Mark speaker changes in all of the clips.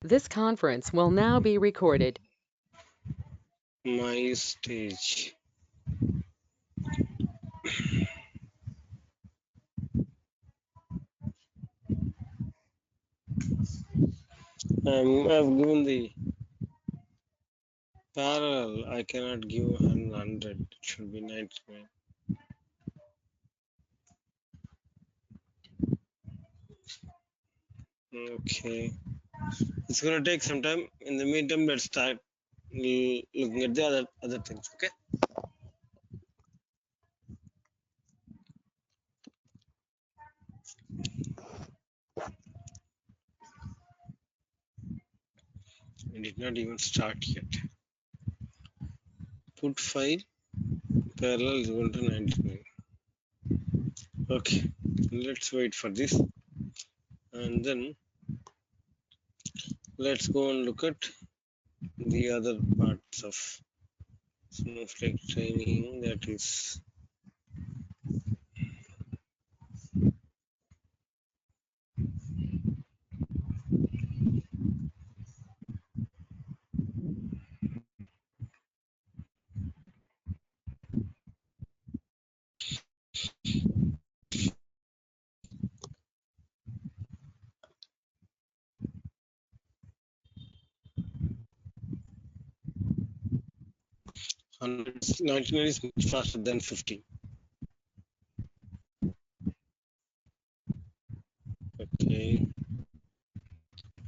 Speaker 1: This conference will now be recorded.
Speaker 2: My stage. I've given the parallel. I cannot give 100. It should be 99. Okay. It's gonna take some time. In the meantime, let's start looking at the other things. Okay. I did not even start yet. Put file parallel is equal to 99. Okay. Let's wait for this, and then let's go and look at the other parts of Snowflake training. That is 99 is much faster than 50. Okay,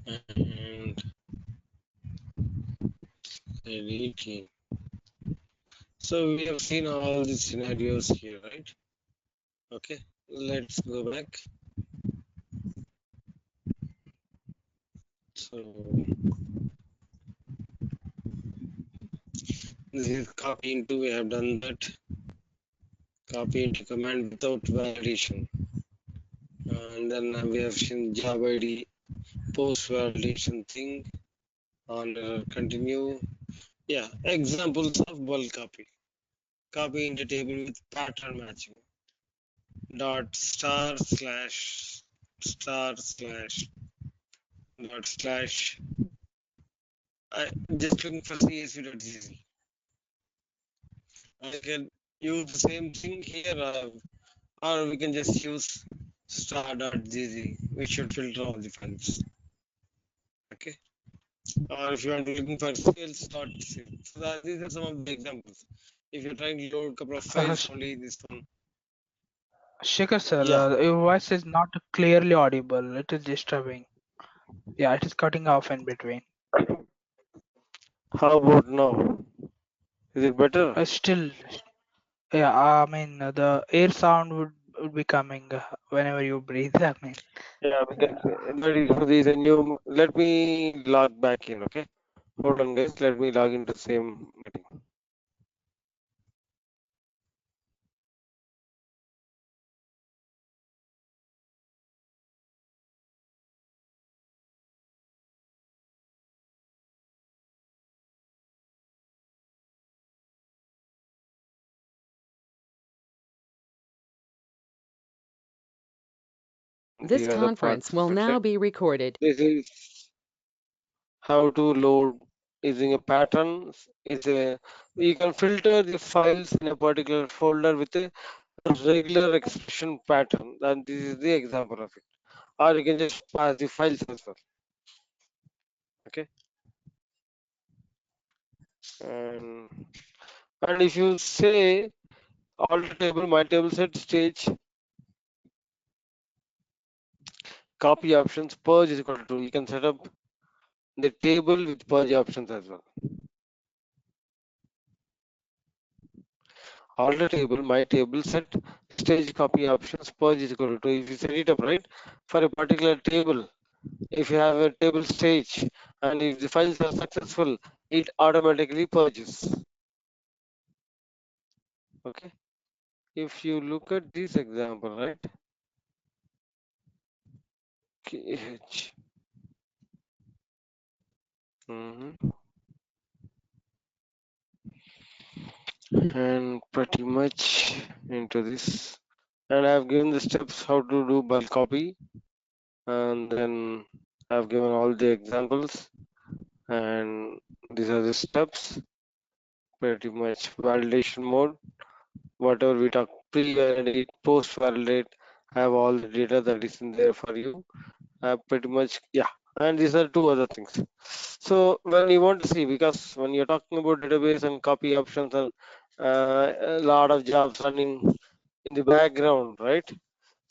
Speaker 2: and editing. So we have seen all these scenarios here, right? Okay, let's go back. So this is copy into, we have done that. Copy into command without validation. And then we have seen job ID, post validation thing, on continue. Yeah, examples of bulk copy. Copy into table with pattern matching. Dot star slash star slash dot slash. I just looking for csv.gz. I can use the same thing here, or we can just use star.gz. We should filter all the files. Okay. Or if you want to looking for sales.c. So these are some of the examples. If you're trying to load a couple of files,
Speaker 3: Sh-
Speaker 2: only this one.
Speaker 3: Shikhar sir,
Speaker 2: Yeah.
Speaker 3: your voice is not clearly audible. It is disturbing. Yeah, it is cutting off in between.
Speaker 2: How about now? Is it better?
Speaker 3: Still, yeah, I mean, the air sound would be coming whenever you breathe. I mean,
Speaker 2: Yeah, because there is a new. Let me log back in. Okay. Hold on, guys. Let me log into the same meeting.
Speaker 1: This
Speaker 2: The other
Speaker 1: conference
Speaker 2: parts of
Speaker 1: will
Speaker 2: it,
Speaker 1: now
Speaker 2: right?
Speaker 1: be recorded.
Speaker 2: This is how to load using a pattern. Is a You can filter the files in a particular folder with a regular expression pattern, and this is the example of it. Or you can just pass the files as well. Okay. And if you say alter table, my table set stage copy options, purge is equal to, you can set up the table with purge options as well. Alter table, my table set stage copy options, purge is equal to, if you set it up right for a particular table, if you have a table stage and if the files are successful, it automatically purges. Okay. If you look at this example, right? KH. And pretty much into this. And I've given the steps how to do bulk copy, and then I've given all the examples, and these are the steps. Pretty much validation mode. Whatever we talk, pre-validate, post-validate, have all the data that is in there for you. Pretty much, yeah. And these are two other things. So when you want to see, because when you're talking about database and copy options and a lot of jobs running in the background, right?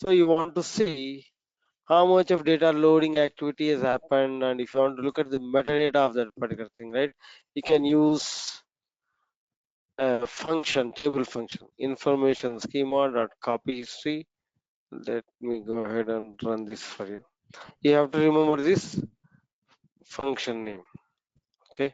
Speaker 2: So you want to see how much of data loading activity has happened, and if you want to look at the metadata of that particular thing, right? You can use a function, table function, information schema dot copy history. Let me go ahead and run this for you. You have to remember this function name. Okay.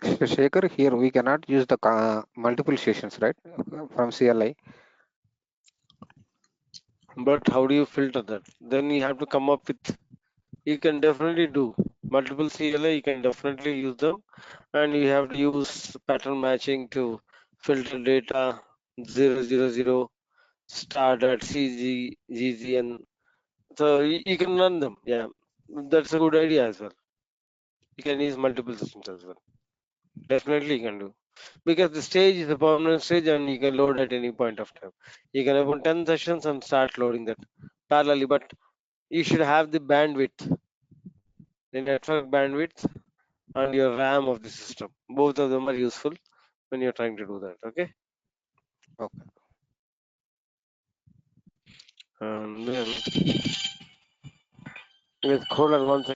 Speaker 4: So Shekhar, here we cannot use the multiple sessions, right? From CLI.
Speaker 2: But how do you filter that? Then you have to come up with. You can definitely do multiple CLI. You can definitely use them, and you have to use pattern matching to filter data 000 start at CGGN. So you can run them. Yeah, that's a good idea as well. You can use multiple systems as well. Definitely you can do. Because the stage is a permanent stage and you can load at any point of time. You can open 10 sessions and start loading that parallelly, but you should have the bandwidth, the network bandwidth and your RAM of the system. Both of them are useful when you're trying to do that. Okay.
Speaker 4: Okay.
Speaker 2: And then with hold on one second.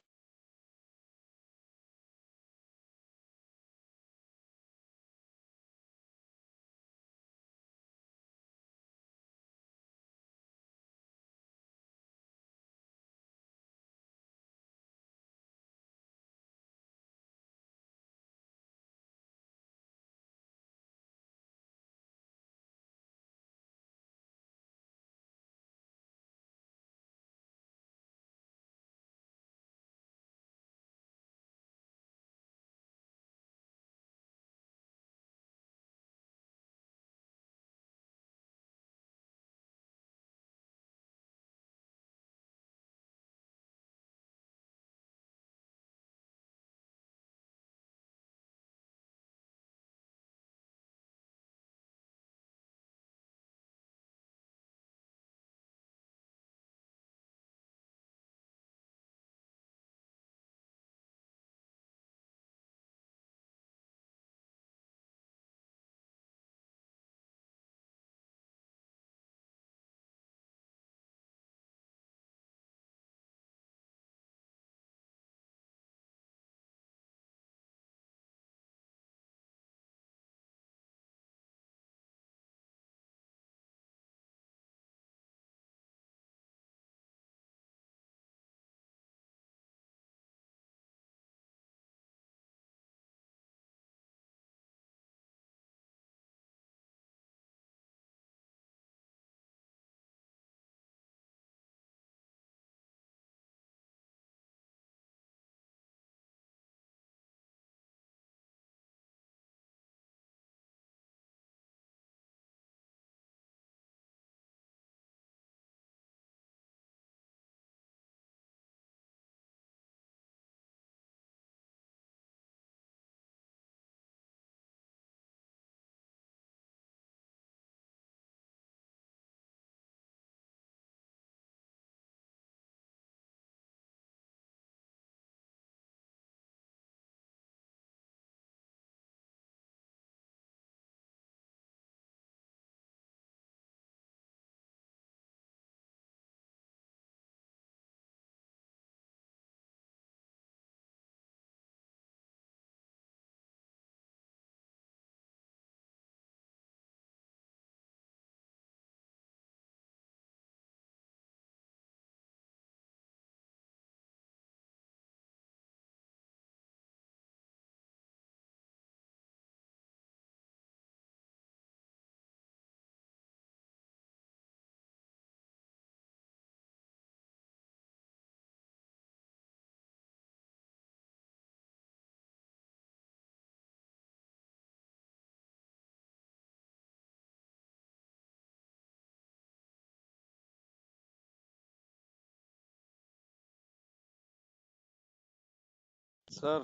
Speaker 2: Sir,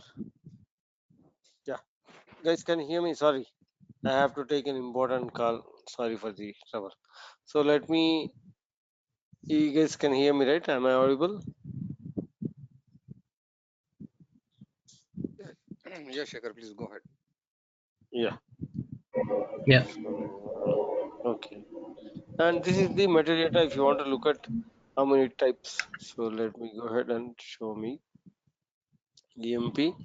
Speaker 2: yeah, guys, can you hear me? Sorry, I have to take an important call. Sorry for the trouble. So let me. You guys can hear me, right? Am I audible?
Speaker 4: Yeah, Shekhar, please go ahead.
Speaker 2: Yeah.
Speaker 5: Yeah.
Speaker 2: Okay. And this is the metadata. If you want to look at how many types, so let me go ahead and show me EMP.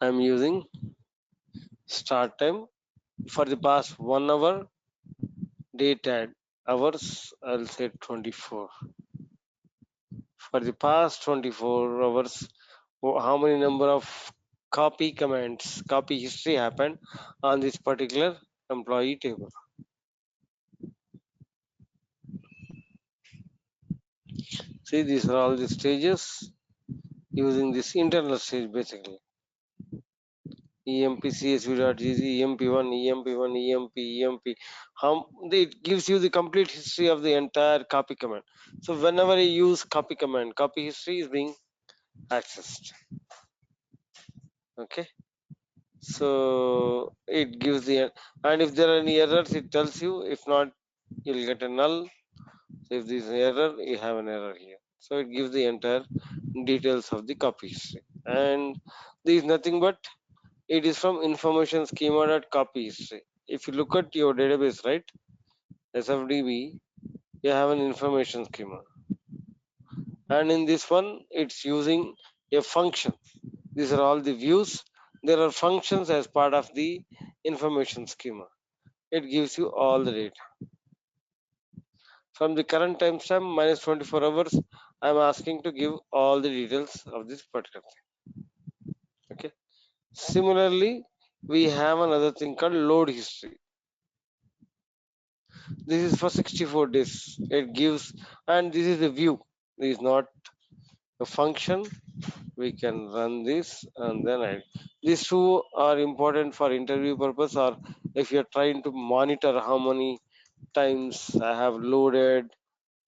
Speaker 2: I'm using start time for the past 1 hour. Date and hours. I'll say 24. For the past 24 hours, how many number of copy commands, copy history happened on this particular employee table. See, these are all the stages using this internal stage basically. EMP CSV.gz, EMP1, EMP1, EMP, EMP. It gives you the complete history of the entire copy command. So whenever you use copy command, copy history is being accessed. Okay. So it gives the, and if there are any errors, it tells you. If not, you'll get a null. So if there is an error, you have an error here. So it gives the entire details of the copy history. And there is nothing but it is from information schema.copy history. If you look at your database, right, SFDB, you have an information schema. And in this one, it's using a function. These are all the views. There are functions as part of the information schema. It gives you all the data. From the current timestamp minus 24 hours, I'm asking to give all the details of this particular thing. Okay. Similarly, we have another thing called load history. This is for 64 days. It gives, and this is a view. This is not a function. We can run this and then add. These two are important for interview purpose, or if you're trying to monitor how many times I have loaded,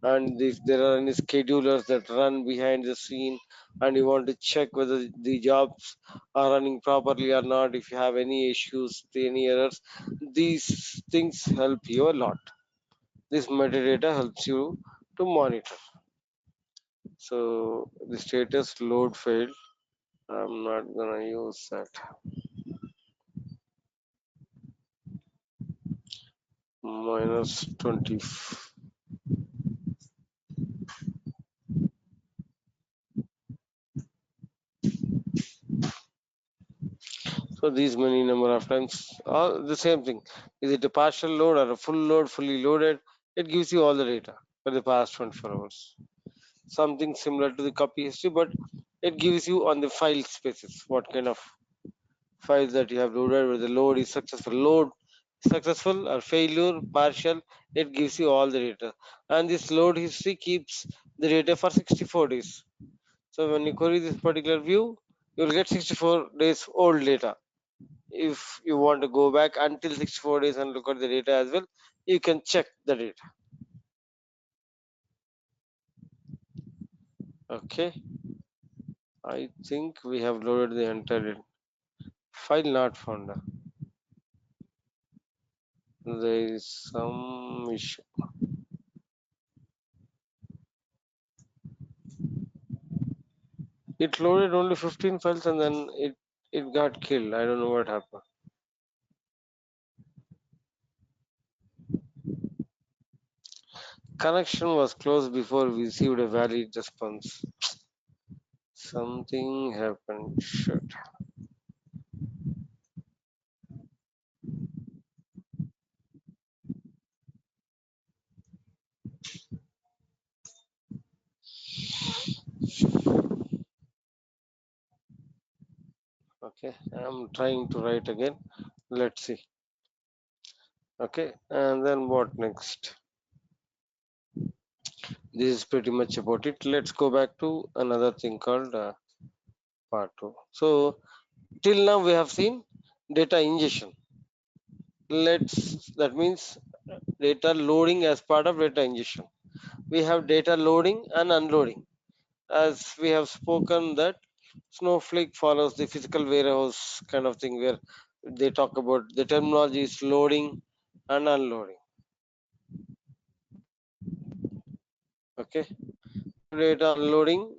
Speaker 2: and if there are any schedulers that run behind the scene and you want to check whether the jobs are running properly or not, if you have any issues, any errors, these things help you a lot. This metadata helps you to monitor. So the status load failed. I'm not gonna use that. Minus 20. So these many number of times, all the same thing. Is it a partial load or a full load, fully loaded? It gives you all the data for the past 24 hours. Something similar to the copy history, but it gives you on the file spaces what kind of files that you have loaded, whether the load is successful or failure, partial. It gives you all the data. And this load history keeps the data for 64 days. So when you query this particular view, you'll get 64 days old data. If you want to go back until 64 days and look at the data as well, you can check the data. Okay, I think we have loaded the entire file not found. There is some issue. It loaded only 15 files and then it got killed. I don't know what happened. Connection was closed before we received a valid response. Something happened. Shit. Okay, I'm trying to write again. Let's see. Okay, and then what next? This is pretty much about it. Let's go back to another thing called part 2. So till now we have seen data ingestion. That means data loading as part of data ingestion. We have data loading and unloading. As we have spoken that Snowflake follows the physical warehouse kind of thing where they talk about the terminology is loading and unloading. Okay, data unloading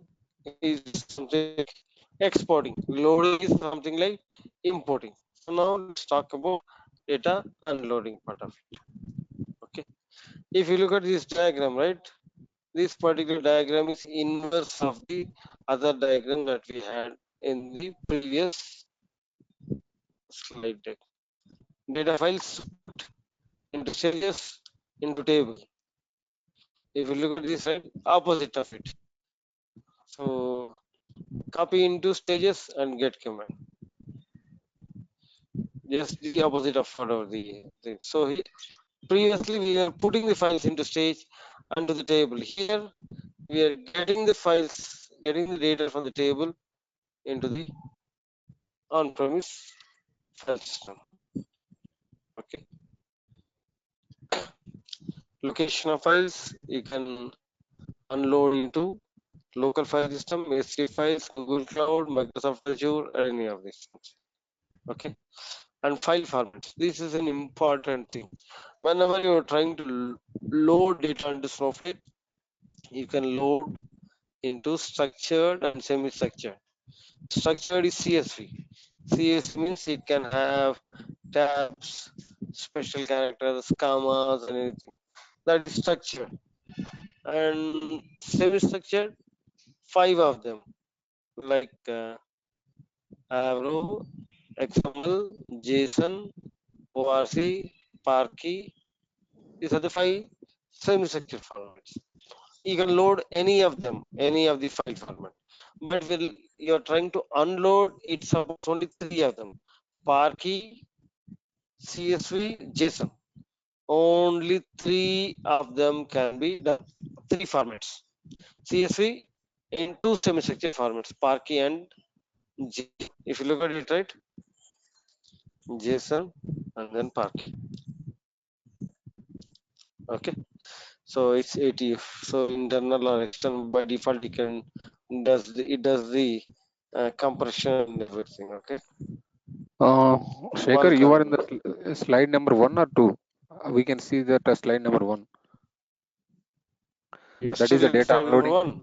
Speaker 2: is something like exporting. Loading is something like importing. So now let's talk about data unloading part of it. Okay, if you look at this diagram, right? This particular diagram is inverse of the other diagram that we had in the previous slide deck. Data files into stages into table. If you look at this, right, opposite of it. So copy into stages and get command. Just the opposite of whatever the thing. So previously we are putting the files into stage and to the table. Here we are getting the files, getting the data from the table into the on-premise file system. Okay. Location of files you can unload into local file system, S3 files, Google Cloud, Microsoft Azure, or any of these things. Okay. And file formats. This is an important thing. Whenever you're trying to load data into Snowflake, you can load into structured and semi-structured. Structured is CSV. CSV means it can have tabs, special characters, commas, and anything. That is structured. And semi-structured, 5 of them, like Avro, XML, JSON, ORC, Parquet. These are the 5 semi-structured formats. You can load any of them, any of the 5 format. But when you're trying to unload, it supports only 3 of them: Parquet, CSV, JSON. Only 3 of them can be done. 3 formats: CSV in 2 semi-structured formats, Parquet and J. If you look at it, right, JSON and then Parquet. Okay, so it's ATF. So internal or external by default, it does the compression and everything. Okay,
Speaker 4: Shekhar, you are in the
Speaker 2: welcome.
Speaker 4: slide number 1 or 2. We can see that slide number 1.
Speaker 2: It's
Speaker 4: That is
Speaker 2: still
Speaker 4: the
Speaker 2: in
Speaker 4: data
Speaker 2: slide number
Speaker 4: unloading.
Speaker 2: 1.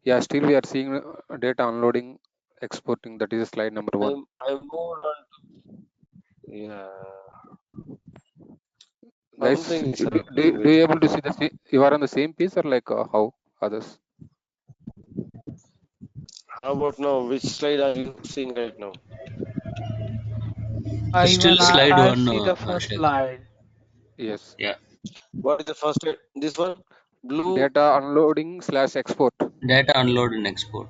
Speaker 4: Yeah, still we are seeing data unloading, exporting. That is slide number 1.
Speaker 2: I moved on. Yeah,
Speaker 4: Guys,
Speaker 2: something is
Speaker 4: do
Speaker 2: happening
Speaker 4: do
Speaker 2: with.
Speaker 4: you able to see the same? You are on the same page or like how others?
Speaker 2: How about now? Which slide are you seeing right now?
Speaker 3: Even
Speaker 5: Still slide
Speaker 3: I
Speaker 5: one,
Speaker 3: see the first
Speaker 5: Shekhar.
Speaker 3: slide.
Speaker 4: Yes.
Speaker 5: Yeah,
Speaker 2: What is the first slide? This one, blue,
Speaker 4: Data unloading slash export.
Speaker 5: data unload and export.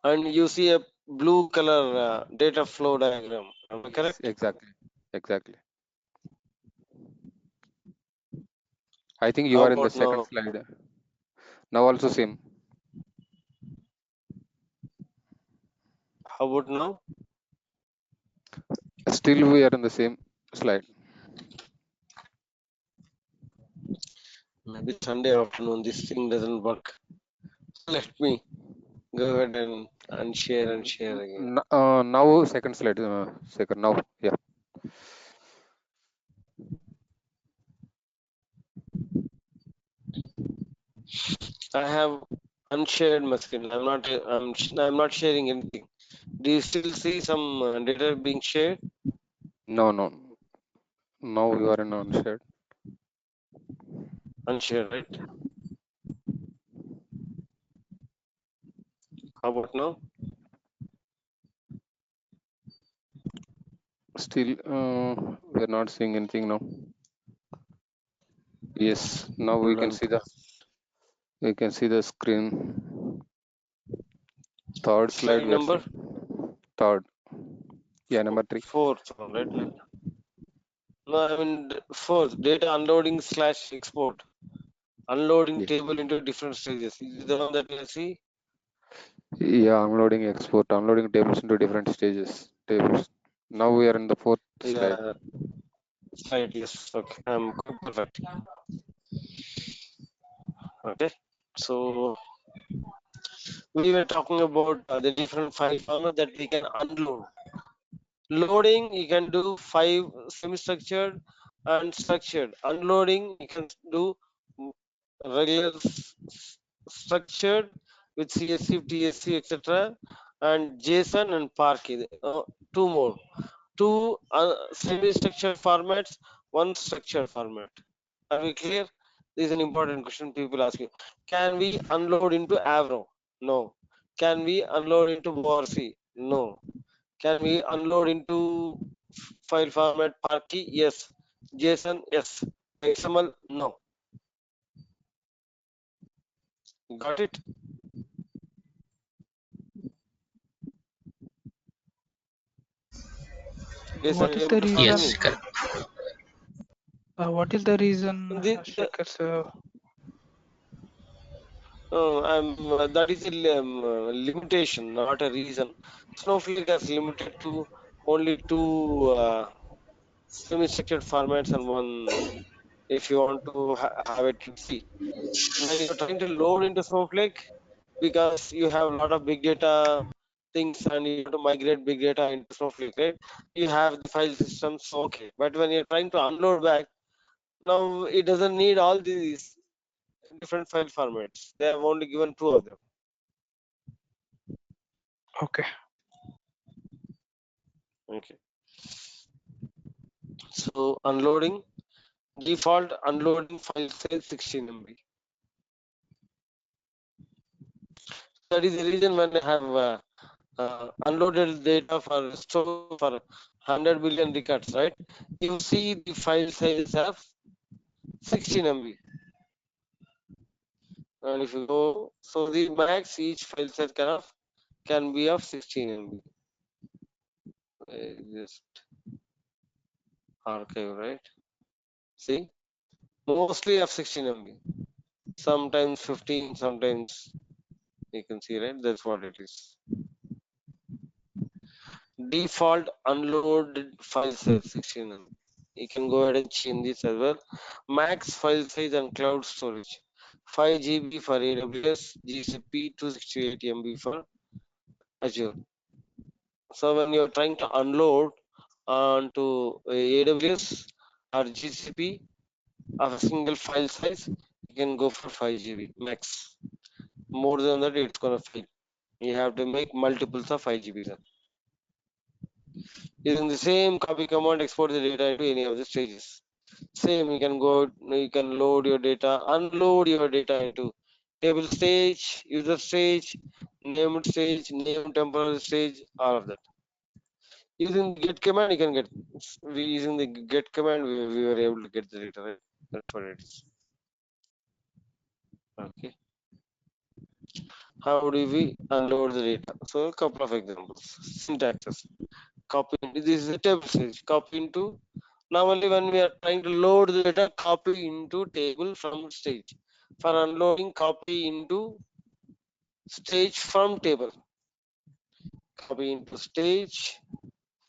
Speaker 2: and you see a blue color data flow diagram. Am I
Speaker 4: Yes,
Speaker 2: correct?
Speaker 4: exactly. Exactly. I think you
Speaker 2: How
Speaker 4: are in the
Speaker 2: about
Speaker 4: second
Speaker 2: now?
Speaker 4: slide. Now also same.
Speaker 2: How about now?
Speaker 4: Still we are in the same slide.
Speaker 2: Maybe Sunday afternoon this thing doesn't work. So let me go ahead and share again.
Speaker 4: Now second slide. Second now. Yeah.
Speaker 2: I have unshared my screen. I'm not sharing anything. Do you still see some data being shared?
Speaker 4: No, no. Now you are in unshared.
Speaker 2: Unshared, right? How about now?
Speaker 4: Still we are not seeing anything now. Yes. Now
Speaker 2: Hold on.
Speaker 4: we can see the screen. Third slide
Speaker 2: Slide
Speaker 4: we are
Speaker 2: number
Speaker 4: seeing. Third. Yeah, number 3.
Speaker 2: fourth one, right? No, I mean fourth, data unloading slash export. Unloading
Speaker 4: Yeah.
Speaker 2: table into different stages. Is it the one that you see?
Speaker 4: Yeah, unloading export, unloading tables into different stages. Tables. Now we are in the fourth slide.
Speaker 2: Yeah, slide, yes. Okay, I'm perfect. Okay, so we were talking about the different file format that we can unload. Loading, you can do 5 semi-structured and structured. Unloading, you can do regular structured with CSV, TSV, etc. and JSON and Parquet. Two more. Two semi-structured formats, one structured format. Are we clear? This is an important question people ask you. Can we unload into Avro? No. Can we unload into ORC? No. Can we unload into file format Parquet? Yes. JSON? Yes. XML? No. Got it? Yes, are
Speaker 3: What
Speaker 2: you
Speaker 3: is the
Speaker 2: able to follow
Speaker 3: reason?
Speaker 5: Yes,
Speaker 2: me?
Speaker 5: correct.
Speaker 3: What is the reason, Shekhar sir?
Speaker 2: That is a limitation, not a reason. Snowflake has limited to only two semi-structured formats and one. If you want to have it, see, when you're trying to load into Snowflake, because you have a lot of big data things and you want to migrate big data into Snowflake, right? You have the file systems, okay. But when you're trying to unload back, now it doesn't need all these different file formats. They have only given two of them.
Speaker 3: Okay.
Speaker 2: Okay. So unloading, default unloading file size 16 MB. That is the reason when I have unloaded data for store for 100 billion records, right? You see the file size of 16 MB. And if you go, so the max each file size can be of 16 MB. Just archive, right? See, mostly of 16 MB. Sometimes 15, sometimes you can see, right? That's what it is. Default unloaded file size 16 MB. You can go ahead and change this as well. Max file size and cloud storage 5 GB for AWS, GCP 268 MB for Azure. So when you're trying to unload onto AWS or GCP of a single file size, you can go for 5 GB max. More than that, it's gonna fail. You have to make multiples of 5 GB. Using the same copy command, export the data into any of the stages. Same, you can go, you can load your data, unload your data into table stage, user stage, name temporal stage, all of that. Using the get command, you can get. Using the get command, we were able to get the data. Right? That's what it is. Okay. How do we unload the data? So a couple of examples. Syntaxes. Copy. This is a table stage. Copy into. Normally, when we are trying to load the data, copy into table from stage. For unloading, copy into stage from table. Copy into stage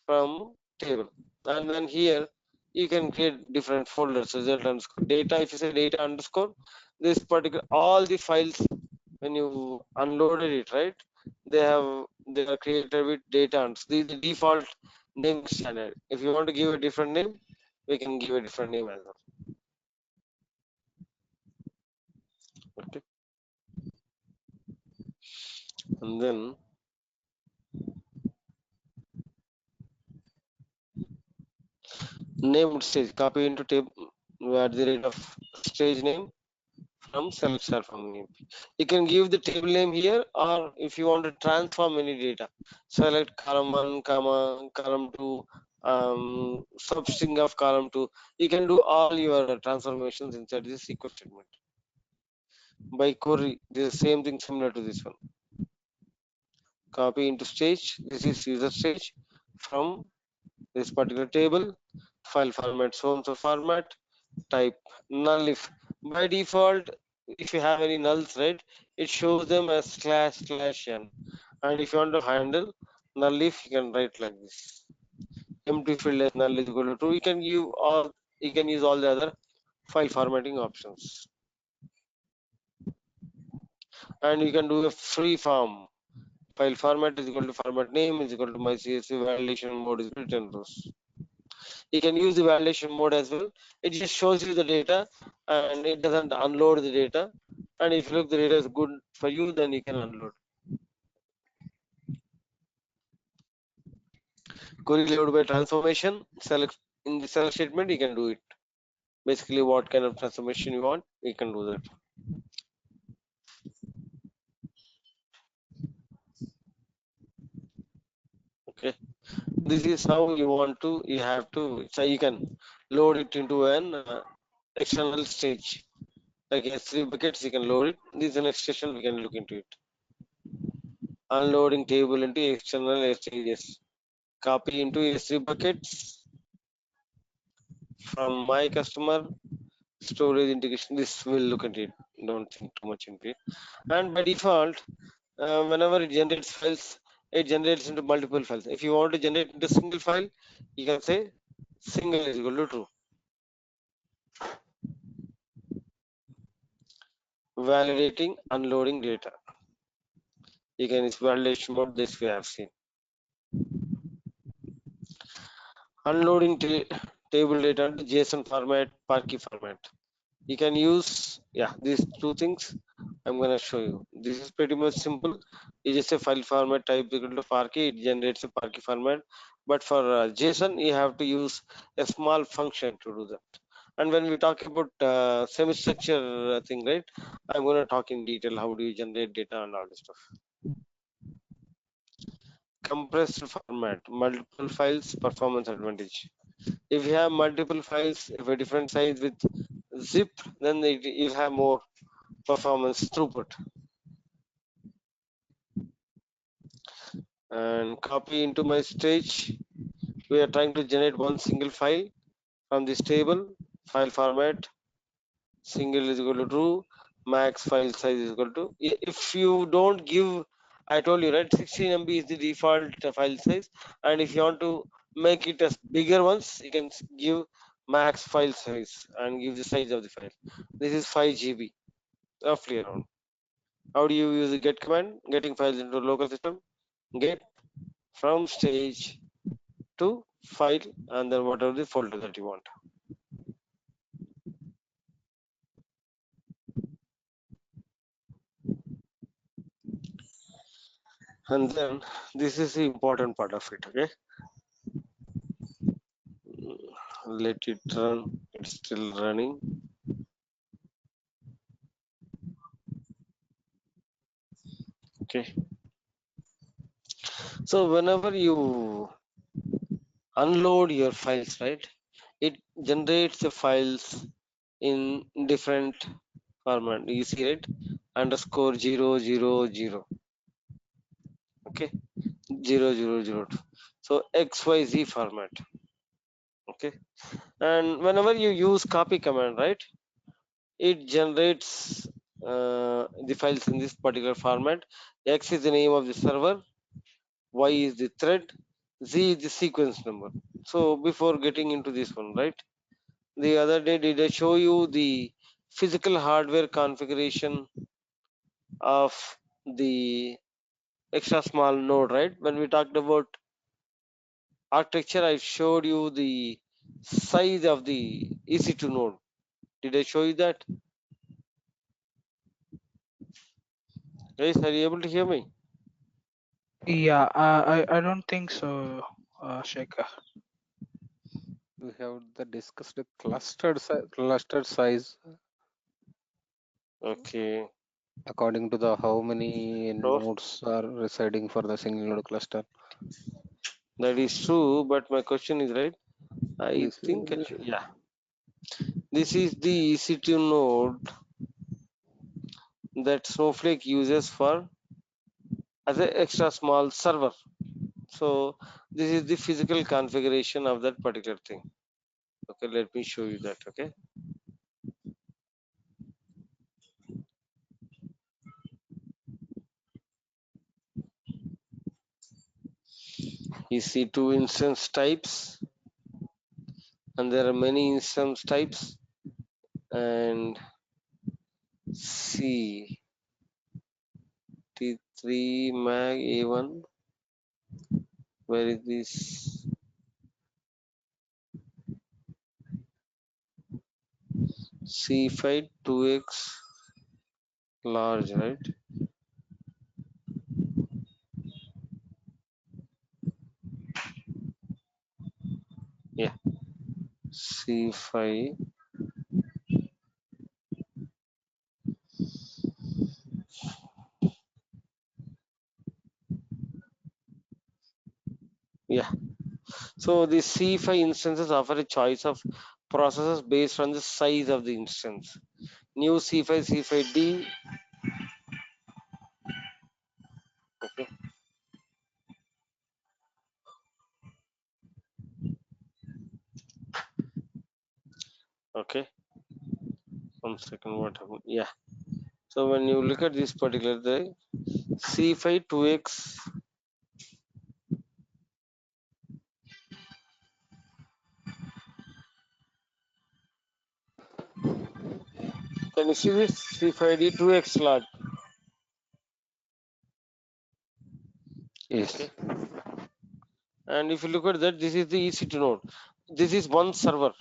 Speaker 2: from table. And then here you can create different folders. Result underscore data. If you say data underscore, this particular all the files when you unloaded it, right? They are created with data underscore. This is the default naming standard. If you want to give a different name, we can give a different name as well. Okay. And then named stage, copy into table at the rate of stage name from select star from name. You can give the table name here, or if you want to transform any data, select column 1, comma, column 2, substring of column 2. You can do all your transformations inside this SQL statement. By query, this is same thing similar to this one. Copy into stage, this is user stage from this particular table, file format, so and so format, type null if. By default, if you have any nulls, right, it shows them as /n. And if you want to handle null if, you can write like this. Empty field as null is equal to true. You can give all, you can use all the other file formatting options. and you can do a free form. File format is equal to format name is equal to my CSV validation mode is written rows. You can use the validation mode as well. It just shows you the data and it doesn't unload the data. And if you look the data is good for you, then you can unload. Query layout by transformation. Select in the select statement, you can do it. Basically, what kind of transformation you want, you can do that. Okay, this is how you want to. You have to. So you can load it into an external stage. Like S3 buckets, you can load it. This is an extension. We can look into it. Unloading table into external stages. Copy into S3 buckets from my customer storage integration. This will look at it. Don't think too much into it. And by default, whenever it generates files, it generates into multiple files. If you want to generate into single file, you can say single is equal to true. Validating, unloading data. Again, it's validation mode. This we have seen. Unloading table data into JSON format, Parquet format. You can use these two things. I'm gonna show you. This is pretty much simple. You just a file format type equal to Parquet. It generates a Parquet format. But for JSON, you have to use a small function to do that. And when we talk about semi-structure thing, right? I'm gonna talk in detail how do you generate data and all this stuff. Compressed format, multiple files, performance advantage. If you have multiple files, if a different size with zip, then you have more performance throughput. And copy into my stage. We are trying to generate one single file from this table. File format single is equal to true. Max file size is equal to. If you don't give, I told you right, 16 MB is the default file size, and if you want to make it as bigger ones, you can give max file size and give the size of the file. This is 5 GB, roughly around. How do you use the get command? Getting files into local system. Get from stage to file and then whatever the folder that you want. And then this is the important part of it. Okay, let it run. It's still running. Okay, so whenever you unload your files, right, it generates the files in different format. You see it, underscore 000. Okay, 0002. So XYZ format. Okay, and whenever you use copy command, right, it generates the files in this particular format. X is the name of the server, Y is the thread, Z is the sequence number. So before getting into this one, right, the other day did I show you the physical hardware configuration of the extra small node, right? When we talked about architecture, I showed you the size of the EC2 node. Did I show you that? Guys, are you able to hear me?
Speaker 3: Yeah, I don't think so, Shekhar.
Speaker 4: We have the discussed clustered size
Speaker 2: Okay.
Speaker 4: according to the how many
Speaker 2: So
Speaker 4: nodes are residing for the single node cluster.
Speaker 2: that is true, but my question is right. I
Speaker 4: This
Speaker 2: think
Speaker 4: is,
Speaker 2: yeah. This is the EC2 node that Snowflake uses for as an extra small server. So this is the physical configuration of that particular thing. Okay, let me show you that. Okay, EC2 instance types, and there are many instance types. And see, 33 mag A1. Where is this? C5 2x large, right? Yeah, C5. Yeah, so the C5 instances offer a choice of processors based on the size of the instance. New C5, C5D. Okay, okay. 1 second, what happened? Yeah. So when you look at this particular the C5 2x, can you see this C5D 2x large?
Speaker 4: Yes.
Speaker 2: Okay. And if you look at that, this is the EC2 node. This is one server,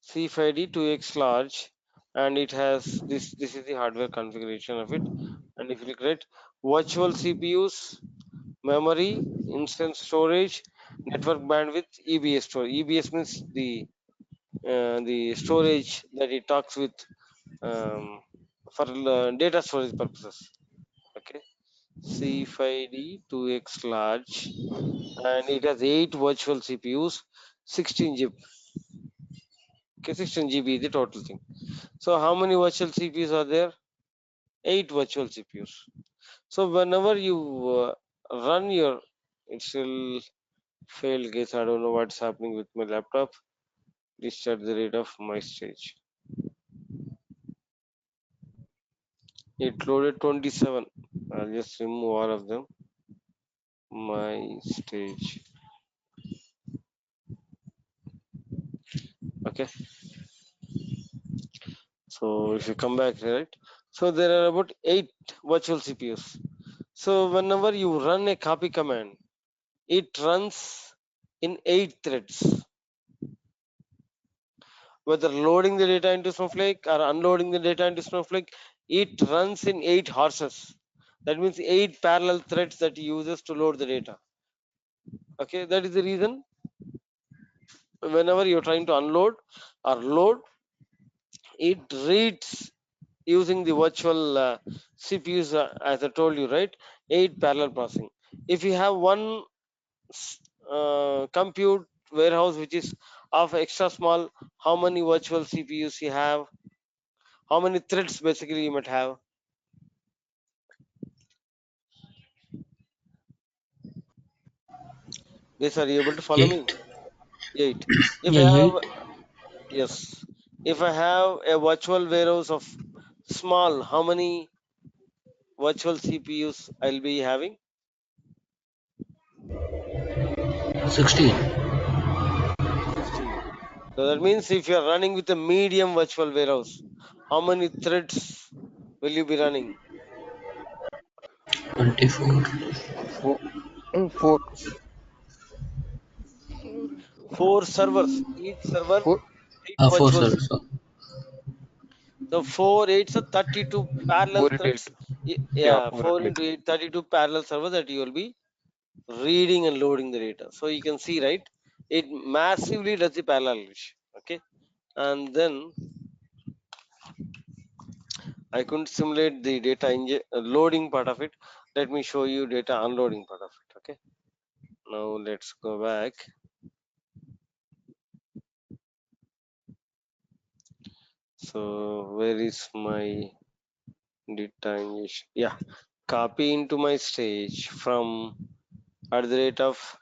Speaker 2: C5D 2x large, and it has this. This is the hardware configuration of it. And if you look at virtual CPUs, memory, instance storage, network bandwidth, EBS store. EBS means the storage that it talks with for data storage purposes. Okay, C5D 2x large, and it has 8 virtual CPUs, 16 GB. Okay, 16 GB is the total thing. So how many virtual CPUs are there? 8 virtual CPUs. So whenever you run your, it will fail guess. I don't know what's happening with my laptop. Restart the rate of my stage. It loaded 27. I'll just remove all of them. My stage. Okay. So if you come back, right? So there are about 8 virtual CPUs. So whenever you run a copy command, it runs in 8 threads. Whether loading the data into Snowflake or unloading the data into Snowflake, it runs in 8 horses. That means 8 parallel threads that it uses to load the data. Okay, that is the reason whenever you're trying to unload or load, it reads using the virtual CPUs, as I told you, right? 8 parallel processing. If you have one compute warehouse which is of extra small, how many virtual CPUs you have? How many threads basically you might have? Yes, are you able to follow me?
Speaker 5: 8.
Speaker 2: 8. If I
Speaker 5: Yeah,
Speaker 2: have,
Speaker 5: 8.
Speaker 2: yes, if I have a virtual warehouse of small, how many virtual CPUs I'll be having?
Speaker 5: 16.
Speaker 2: 16. So that means if you are running with a medium virtual warehouse, how many threads will you be running?
Speaker 5: 24.
Speaker 4: Four. Four.
Speaker 2: 4 servers, each server
Speaker 4: Four.
Speaker 2: 8
Speaker 5: 4
Speaker 2: virtual.
Speaker 5: servers.
Speaker 2: So 4 8 are 32 parallel
Speaker 4: 4 into 8.
Speaker 2: threads.
Speaker 4: Yeah,
Speaker 2: Yeah,
Speaker 4: 4
Speaker 2: 4
Speaker 4: into 8.
Speaker 2: into 8, 32 parallel servers that you will be reading and loading the data. So you can see, right? It massively does the parallelish. Okay, and then I couldn't simulate the data loading part of it. Let me show you data unloading part of it. Okay, now let's go back. So where is my data ingestion? Yeah, copy into my stage from at the rate of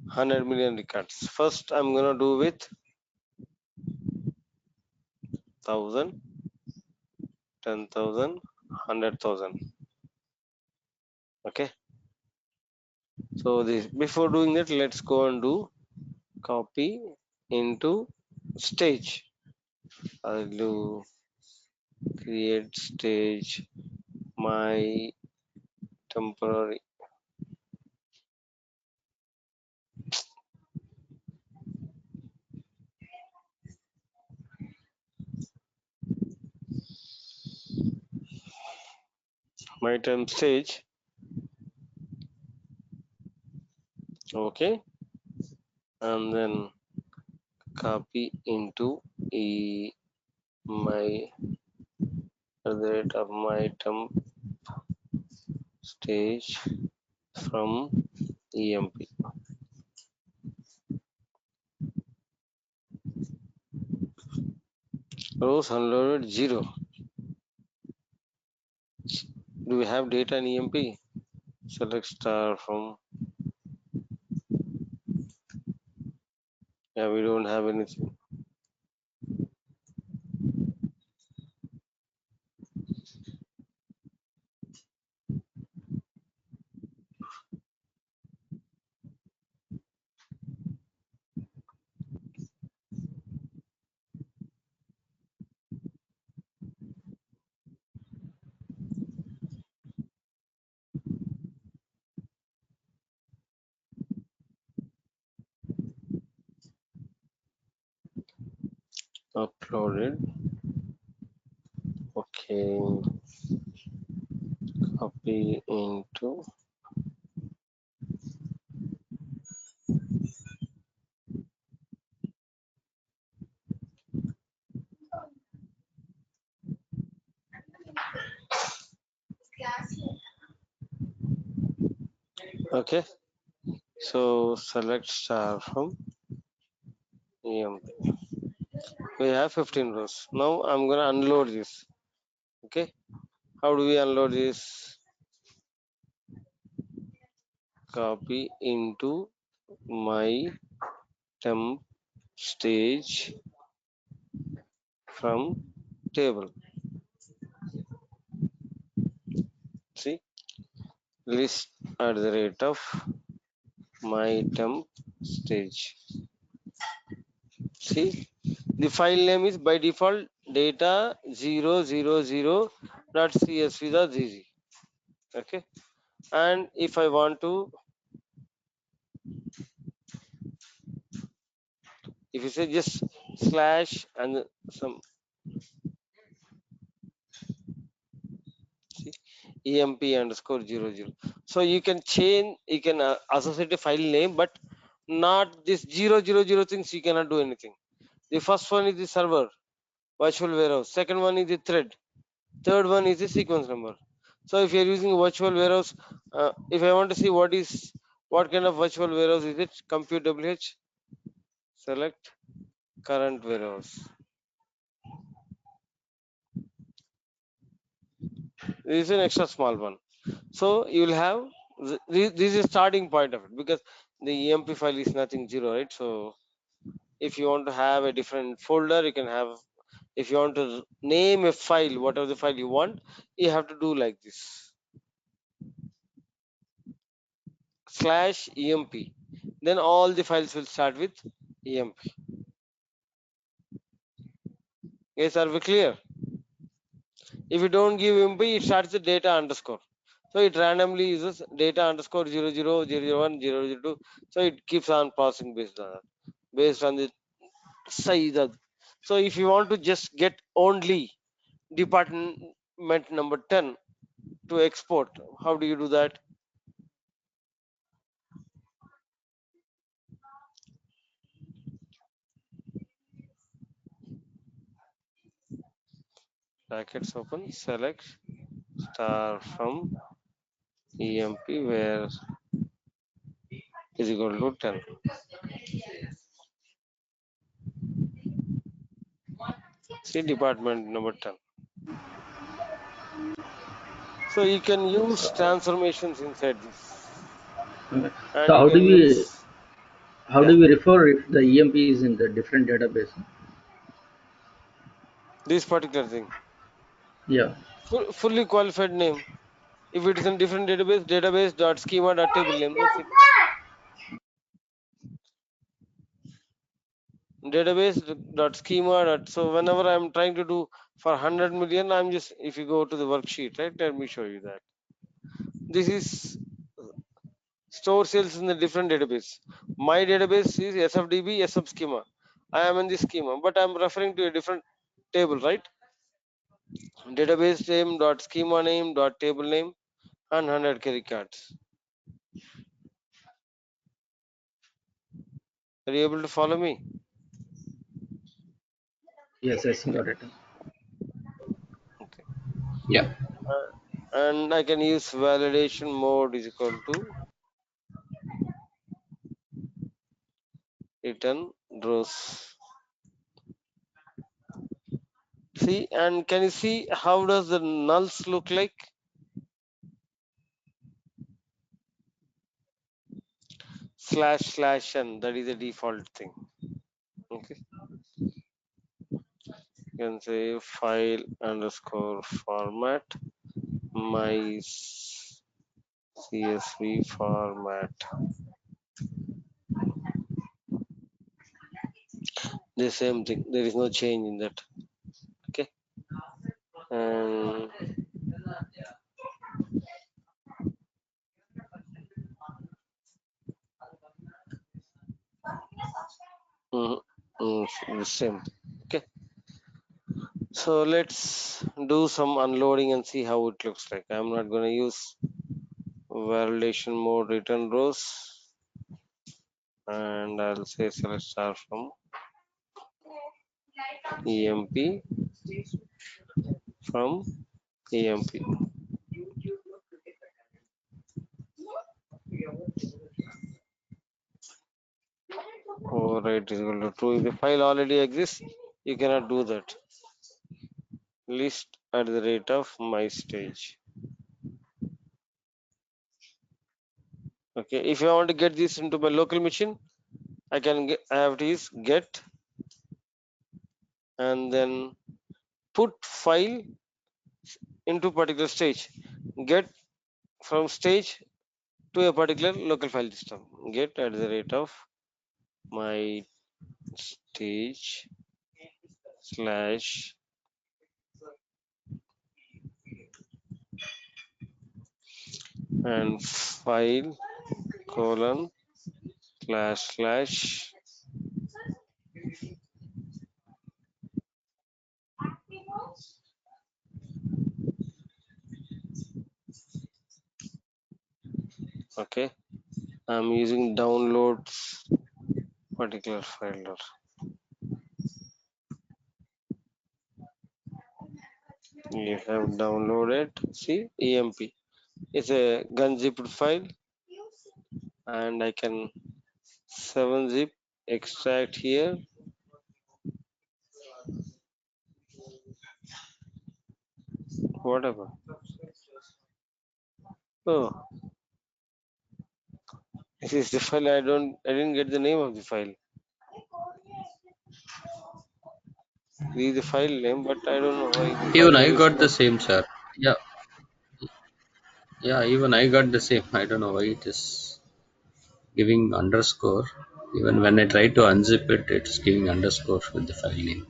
Speaker 2: 100 million records. First, I'm gonna do with 1000, 10,000, 100,000. Okay. So this before doing that, let's go and do copy into stage. I'll do create stage my temporary. My temp stage. Okay, and then copy into my rate of my temp stage from EMP. Rows unloaded 0. Do we have data in EMP? Select star from. Yeah, we don't have anything. Uploaded. Okay, copy into. Okay, so select star from EMP. We have 15 rows. Now I'm gonna unload this. Okay, how do we unload this? Copy into my temp stage from table. See, list at the rate of my temp stage. See, the file name is by default data 000.csv.gz. Okay, and if I want to, if you say just slash and some emp underscore 00, so you can change, you can associate a file name, but not this 000 things. You cannot do anything. The first one is the server virtual warehouse, second one is the thread, third one is the sequence number. So if you are using virtual warehouse, if I want to see what kind of virtual warehouse is it, compute wh, select current warehouse. This is an extra small one. So you will have this is starting point of it, because the emp file is nothing zero, right? So if you want to have a different folder, you can have. If you want to name a file, whatever the file you want, you have to do like this, slash emp, then all the files will start with emp. Yes, are we clear? If you don't give emp, it starts with data underscore, so it randomly uses data underscore 00, 001, 002. So it keeps on passing based on the size of. So if you want to just get only department number 10 to export, how do you do that? Brackets open, select star from emp where is equal to 10. See, department number 10. So you can use transformations inside this,
Speaker 5: Okay.
Speaker 2: and
Speaker 5: So
Speaker 2: you can use,
Speaker 5: how
Speaker 2: yeah,
Speaker 5: do we refer if the EMP is in the different database?
Speaker 2: this particular thing.
Speaker 5: Yeah.
Speaker 2: Fully qualified name. If it is in different database dot schema dot table name, that's it. Database dot schema dot. So whenever I'm trying to do for 100 million, I'm just, if you go to the worksheet, right? Let me show you that. this is store cells in the different database. My database is sfdb sub schema. I am in this schema, but I'm referring to a different table, right? Database name dot schema name dot table name and 100 carry cards. Are you able to follow me?
Speaker 5: Yes, yes, got it.
Speaker 2: Okay.
Speaker 5: Yeah.
Speaker 2: And I can use validation mode is equal to return rows. See, and can you see how does the nulls look like? // n, that is the default thing. Okay, you can say file underscore format my csv format, the same thing, there is no change in that. Okay, and the same. Okay, so let's do some unloading and see how it looks like. I'm not going to use validation mode return rows, and I'll say select star from emp from emp. Override is equal to true. If the file already exists, you cannot do that. List at the rate of my stage. Okay, if I want to get this into my local machine, I have to use get and then put file into particular stage. Get from stage to a particular local file system. Get at the rate of my stage slash and file colon slash okay. I'm using downloads particular folder. You have downloaded, see, emp. It's a gun zipped file, and I can 7-zip extract here. Whatever. Oh, this is the file. I didn't get the name of the file. This is the file name, but I don't know why the file
Speaker 5: Even I
Speaker 2: name is
Speaker 5: got the
Speaker 2: not.
Speaker 5: same, sir. Yeah, yeah, even I got the same. I don't know why it is giving underscore. Even when I try to unzip it, it's giving underscore with the file name.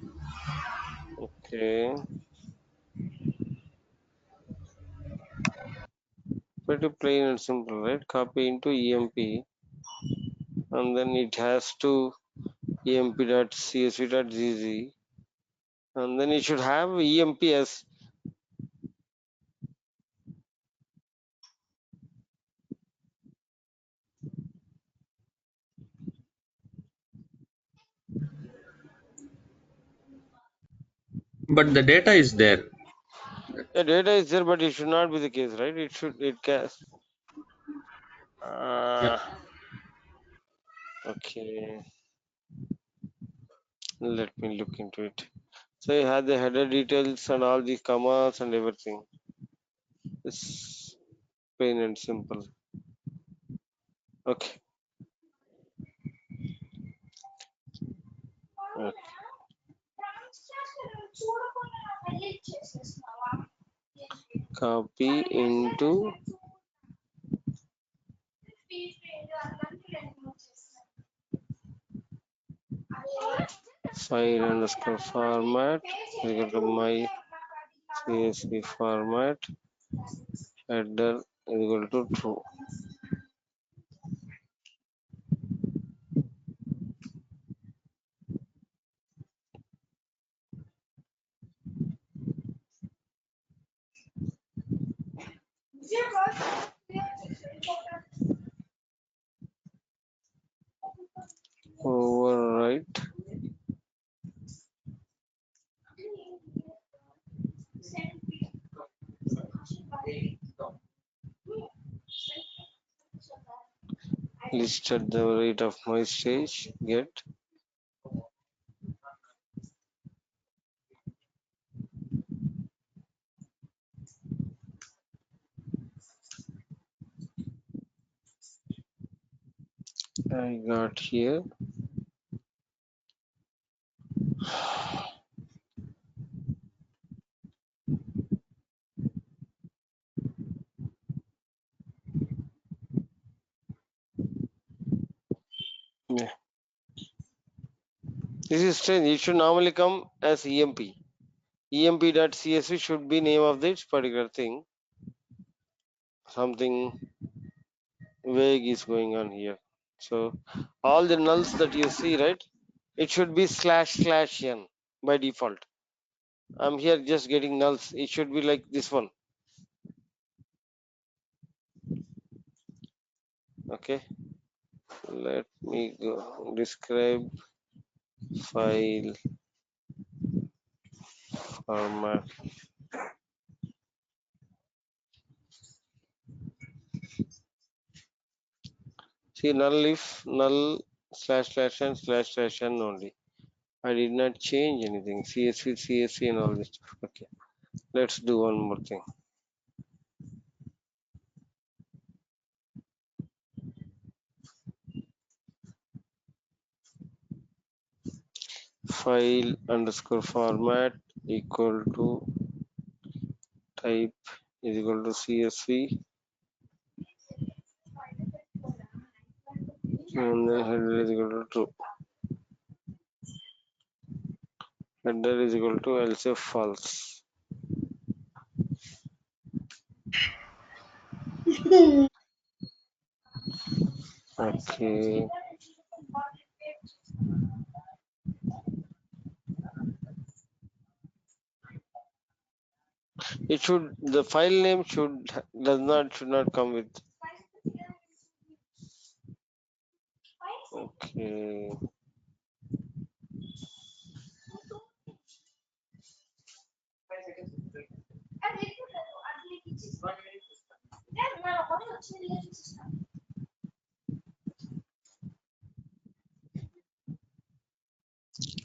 Speaker 2: Okay, pretty plain and simple, right? Copy into emp, and then it has to emp.csv.gz, and then it should have emp as
Speaker 5: But the data is there.
Speaker 2: the data is there, but it should not be the case, right? It can.
Speaker 5: Yeah.
Speaker 2: Okay, let me look into it. So you have the header details and all the commas and everything. It's plain and simple. Okay. Okay. Copy into file underscore format equal to my csv format header is equal to true. Overwrite. List at the rate of my stage. Get. I got here. Yeah. This is strange. It should normally come as EMP. EMP.csv should be name of this particular thing. Something vague is going on here. So all the nulls that you see, right? It should be //n by default. I'm here just getting nulls. It should be like this one. Okay. Let me go describe file format. See null if null //n only. I did not change anything. CSV and all this stuff. Okay. Let's do one more thing. File underscore format equal to type is equal to CSV and then header is equal to true. Header is equal to else if false. Okay. It should the file name should not come with. Okay.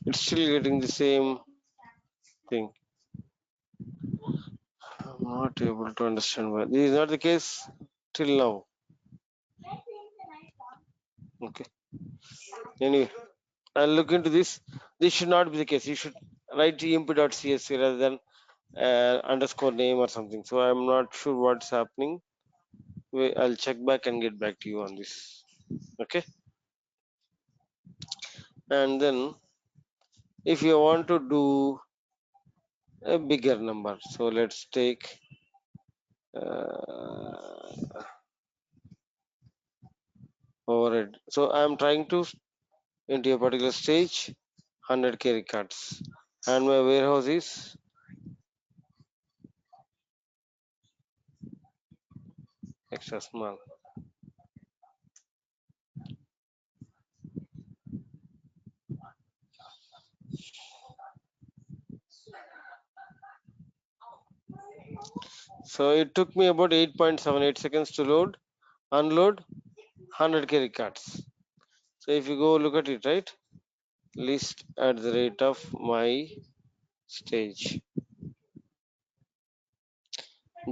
Speaker 2: It's still getting the same thing. I'm not able to understand why. This is not the case till now. Okay. Anyway, I'll look into this. This should not be the case. You should write emp.csv rather than underscore name or something. So I'm not sure what's happening. I'll check back and get back to you on this. Okay. And then if you want to do a bigger number, so let's take overhead. So I'm trying to into a particular stage 100k records and my warehouse is extra small. So it took me about 8.78 seconds to unload 100k records. So if you go look at it, right, list at the rate of my stage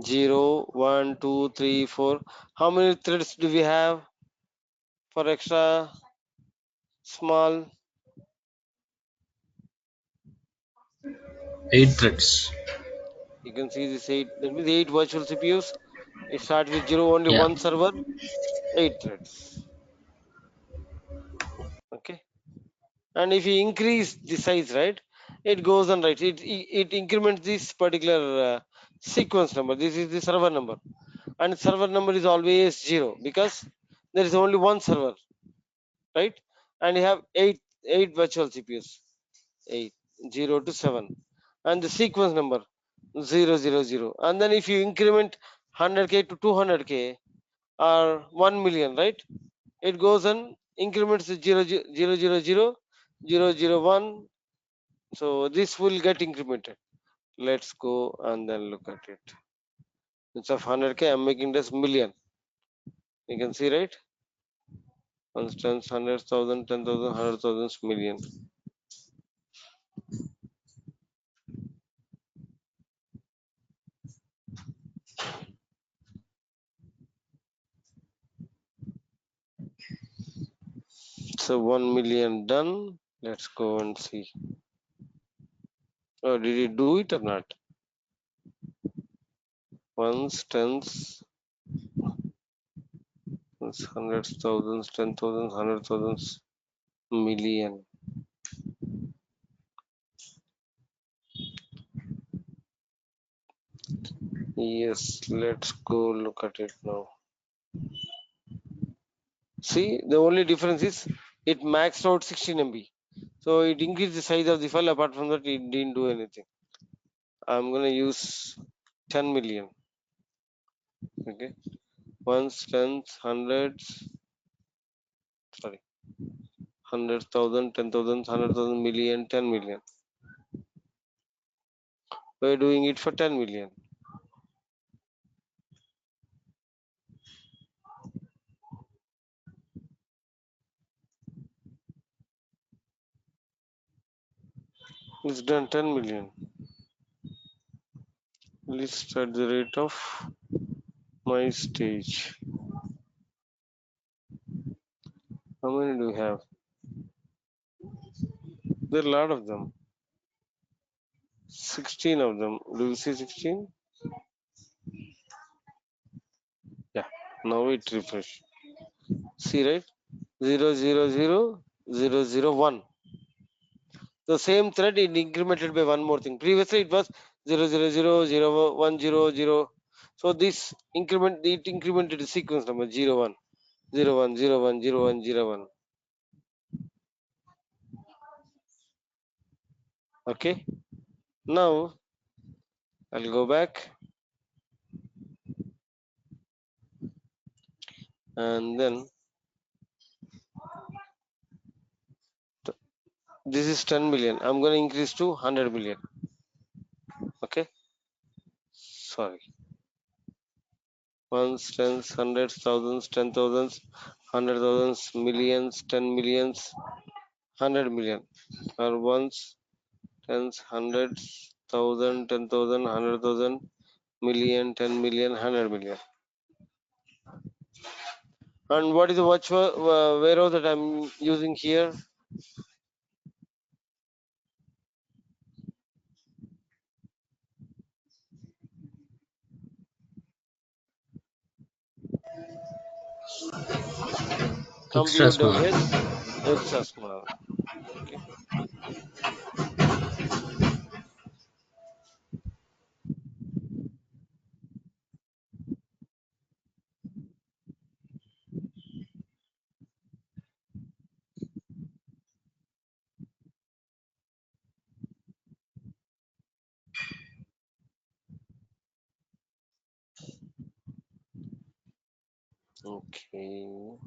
Speaker 2: 0 1 2 3 4. How many threads do we have for extra small?
Speaker 5: 8 threads.
Speaker 2: You can see this 8, that means 8 virtual CPUs. It starts with 0, only
Speaker 5: Yeah.
Speaker 2: one server, 8 threads. Okay. And if you increase the size, right, it goes on, right, it increments this particular sequence number. This is the server number. and server number is always 0 because there is only one server, right? And you have eight virtual CPUs, 8 0 to 7, and the sequence number 0 0 0. And then if you increment 100k to 200k or 1 million, right? It goes and increments 0 0 0 0 0 0 1. So this will get incremented. Let's go and then look at it. Instead of 100k, I'm making this million. You can see, right? Instance 100,000, 10,000, 100,000, million. So 1 million done. Let's go and see. Oh, did he do it or not? Ones, tens, hundreds, thousands, 10,000, 100,000, million. Yes, let's go look at it now. See, the only difference is it maxed out 16 MB. So it increased the size of the file. Apart from that, it didn't do anything. I'm gonna use 10 million. Okay, ones, tens, hundreds, sorry, 100,000, 10,000, 100,000, million, 10 million. We're doing it for 10 million. It's done 10 million. List at the rate of my stage. How many do we have? There are a lot of them. 16 of them. Do you see 16? Yeah. Now it refresh. See, right? 0 0 0 0 0 1. The same thread is incremented by one more thing. Previously it was 0 0 0 0 1 0 0. So this increment, it incremented the sequence number 0 1 0 1 0 1 0 1 0 1. Okay. Now I'll go back and then this is 10 million. I'm going to increase to 100 million. Okay. Sorry. Ones, tens, hundreds, thousands, 10,000s, 100,000s, millions, 10 millions, 100 million. Or ones, tens, hundreds, thousand, 10,000, 100,000, million, 10 million, 100 million. And what is the virtual warehouse that I'm using here?
Speaker 5: Extra
Speaker 2: Compute
Speaker 5: small.
Speaker 2: WS extra small. Okay. Okay.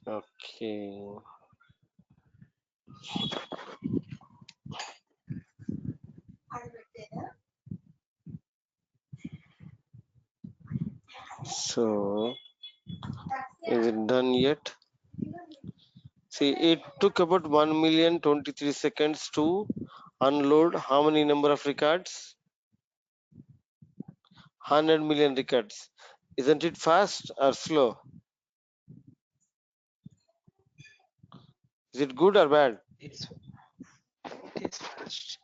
Speaker 2: Okay. So is it done yet? See, it took about 1,023 seconds to unload how many number of records? 100 million records. Isn't it fast or slow? Is it good or bad?
Speaker 3: It's it is fast.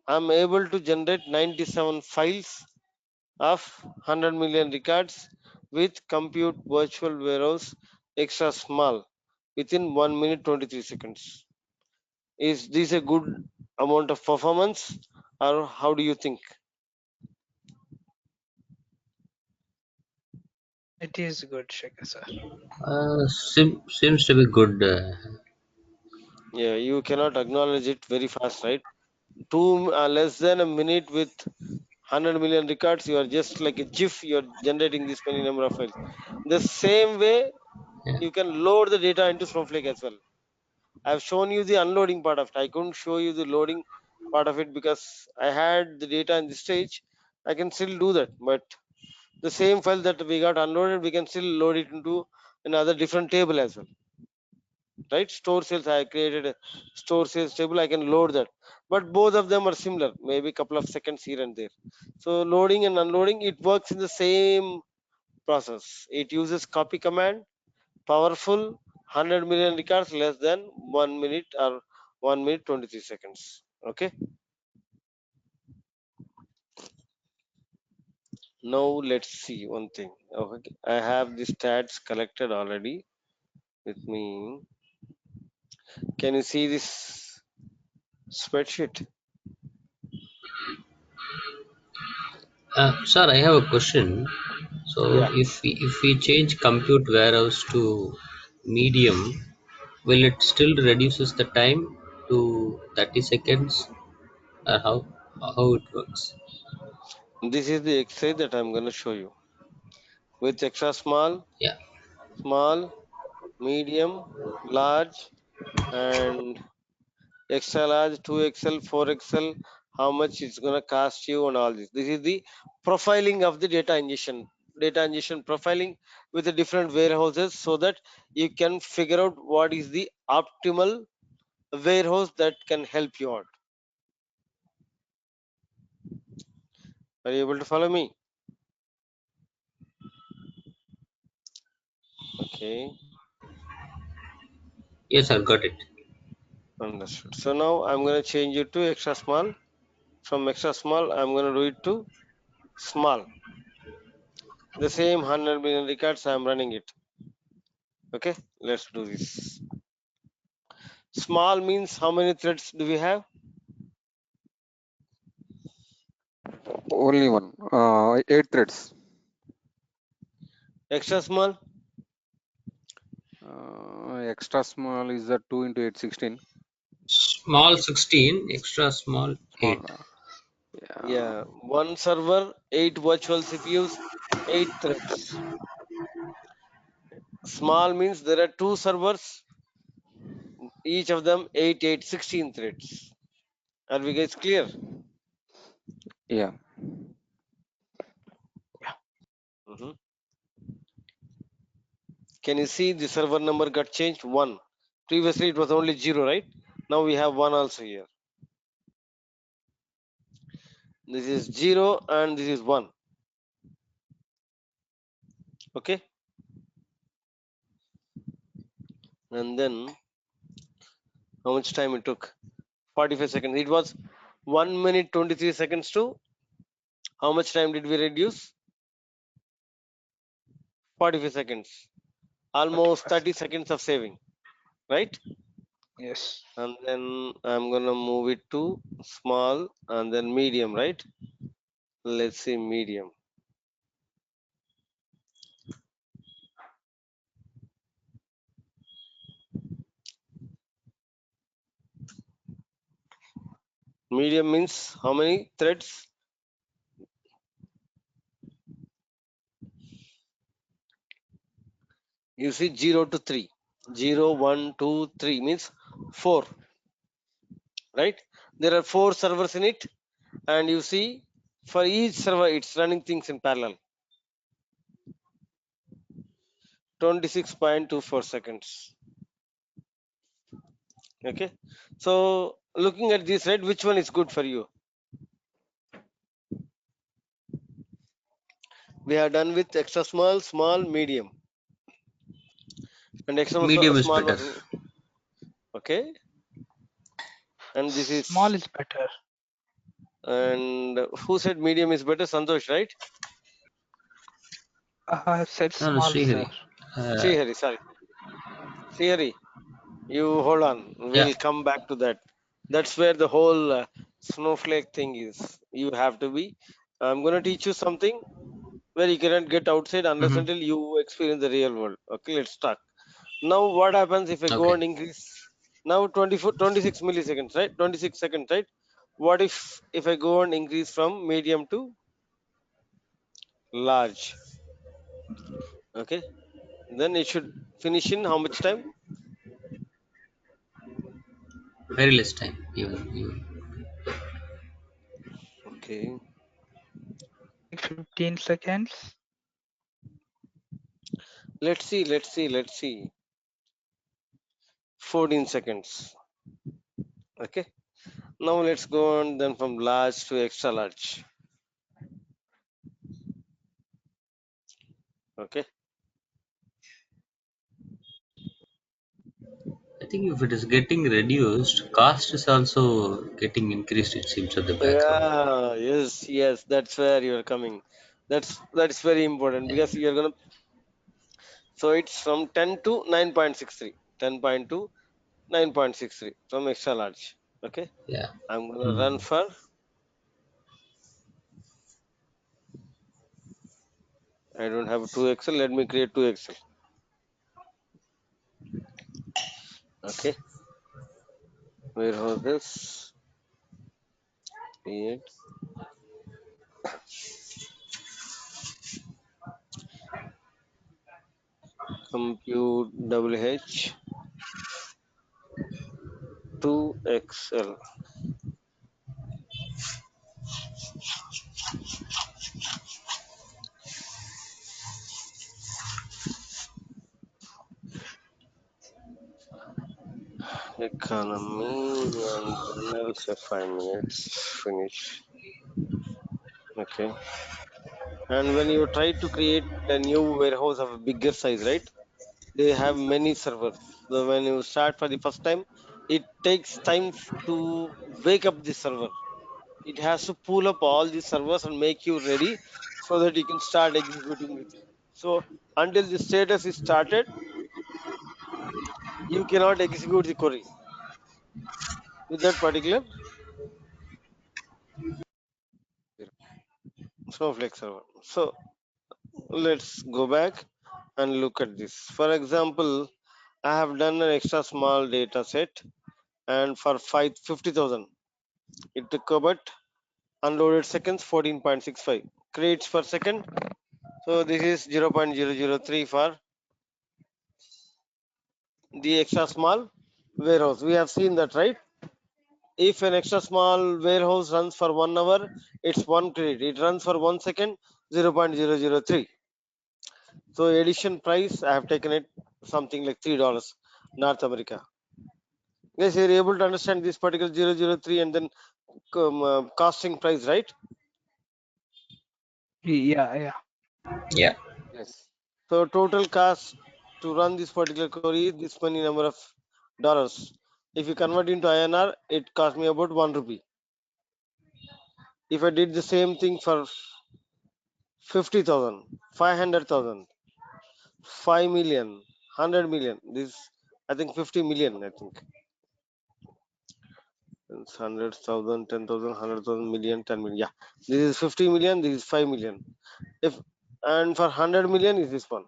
Speaker 2: I'm able to generate 97 files of 100 million records with compute virtual warehouse extra small within 1 minute 23 seconds. Is this a good amount of performance, or how do you think?
Speaker 3: It is good, Shekhar sir.
Speaker 5: Seems to be good.
Speaker 2: Yeah, you cannot acknowledge it very fast, right? Less than a minute with 100 million records, you are just like a GIF. You are generating this many number of files. The same way,
Speaker 5: Yeah.
Speaker 2: you can load the data into Snowflake as well. I've shown you the unloading part of it. I couldn't show you the loading part of it because I had the data in this stage. I can still do that, but the same file that we got unloaded, we can still load it into another different table as well, right? Store sales, I created a store sales table. I can load that, but both of them are similar, maybe a couple of seconds here and there. So loading and unloading, it works in the same process. It uses copy command, powerful, 100 million records, less than 1 minute or 1 minute 23 seconds. Okay, now let's see one thing. Okay, I have the stats collected already with me. Can you see this spreadsheet?
Speaker 5: Sir, I have a question. So
Speaker 2: Yeah,
Speaker 5: if we change compute warehouse to medium, will it still reduces the time to 30 seconds, or how it works?
Speaker 2: this is the exercise that I'm going to show you with extra small,
Speaker 5: Yeah.
Speaker 2: small, medium, large, and extra large, 2XL, 4XL, how much it's going to cost you, and all this. This is the profiling of the data ingestion profiling with the different warehouses, so that you can figure out what is the optimal warehouse that can help you out. Are you able to follow me? Okay,
Speaker 5: Yes, sir, got it.
Speaker 2: understood. So now I'm going to change it to extra small. From extra small, I'm going to do it to small. The same 100 million records, I'm running it. Okay, let's do this. Small means how many threads do we have?
Speaker 4: Only one. 8 threads.
Speaker 2: Extra small?
Speaker 4: Extra small is the 2 into 8, 16.
Speaker 5: Small 16, extra small
Speaker 4: Small.
Speaker 5: 8.
Speaker 4: Yeah.
Speaker 2: Yeah, one server, 8 virtual CPUs, 8 threads. Small means there are 2 servers, each of them 8, 8, 16 threads. Are we guys clear?
Speaker 4: Yeah.
Speaker 2: Mhm. Can you see the server number got changed? 1. Previously it was only 0, right? Now we have 1 also here. This is 0 and this is 1. Okay. And then how much time it took? 45 seconds. It was 1 minute 23 seconds to how much time did we reduce? 45 seconds. Almost
Speaker 3: 45
Speaker 2: 30
Speaker 3: seconds.
Speaker 2: seconds of saving, right?
Speaker 3: Yes.
Speaker 2: And then I'm gonna move it to small and then medium, right? Let's see medium. Medium means how many threads? You see 0 to 3. 0, 1, 2, 3 means 4, right? There are 4 servers in it, and you see for each server it's running things in parallel. 26.24 seconds. Okay, so looking at this, right, which one is good for you? We have done with extra small, small, medium, and extra
Speaker 5: Medium is
Speaker 2: small
Speaker 5: better.
Speaker 2: was okay. And this is,
Speaker 3: Small is better.
Speaker 2: and who said medium is better? Santosh, right?
Speaker 3: Said
Speaker 5: No, no,
Speaker 3: small, sir.
Speaker 5: Srihari. Uh,
Speaker 2: Srihari, sorry. Srihari, you hold on.
Speaker 5: yeah.
Speaker 2: We'll come back to that. That's where the whole snowflake thing is. You have to be. I'm going to teach you something where you cannot get outside unless
Speaker 5: Mm-hmm.
Speaker 2: until you experience the real world. Okay, let's start. Now, what happens if I go
Speaker 5: Okay.
Speaker 2: and increase? Now 26 milliseconds, right? 26 seconds, right? What if I go and increase from medium to large? Okay, then it should finish in how much time?
Speaker 5: Very less time. Even.
Speaker 2: Okay,
Speaker 3: Like 15 seconds.
Speaker 2: let's see. 14 seconds. Okay, now let's go on then from large to extra large. Okay,
Speaker 5: I think if it is getting reduced, cost is also getting increased. It seems at the background.
Speaker 2: yeah, yes, that's where you're coming. That's very important
Speaker 5: Yeah.
Speaker 2: because you're gonna, so it's from 10 to 9.63, 10 to 9.63 from extra large. Okay,
Speaker 5: Yeah.
Speaker 2: I'm gonna run
Speaker 5: Mm.
Speaker 2: for, I don't have 2XL, let me create 2XL. Okay, warehouses, create, compute WH 2XL. Economy, and then I'll say 5 minutes, finish. Okay, and when you try to create a new warehouse of a bigger size, right? They have many servers. So when you start for the first time, it takes time to wake up the server. It has to pull up all the servers and make you ready so that you can start executing with it. So until the status is started, you cannot execute the query with that particular Snowflake server. So let's go back and look at this. For example, I have done an extra small data set, and for 50,000, it took about unloaded seconds 14.65 creates per second. So this is 0.003 for the extra small warehouse. We have seen that, right? If an extra small warehouse runs for 1 hour, it's one credit. It runs for 1 second, 0.003. So edition price, I have taken it something like $3, North America. Guys, you're able to understand this particular 003 and then costing price, right?
Speaker 3: Yeah, yeah.
Speaker 5: Yeah.
Speaker 2: Yes. So total cost to run this particular query is this many number of dollars. If you convert into INR, it cost me about 1 rupee. If I did the same thing for 50,000, 500,000, 5 million, 100 million, this I think 50 million, I think. It's 100,000, 10,000, 100,000, million, 10 million. Yeah, this is 50 million, this is 5 million. If, and for 100 million is this one.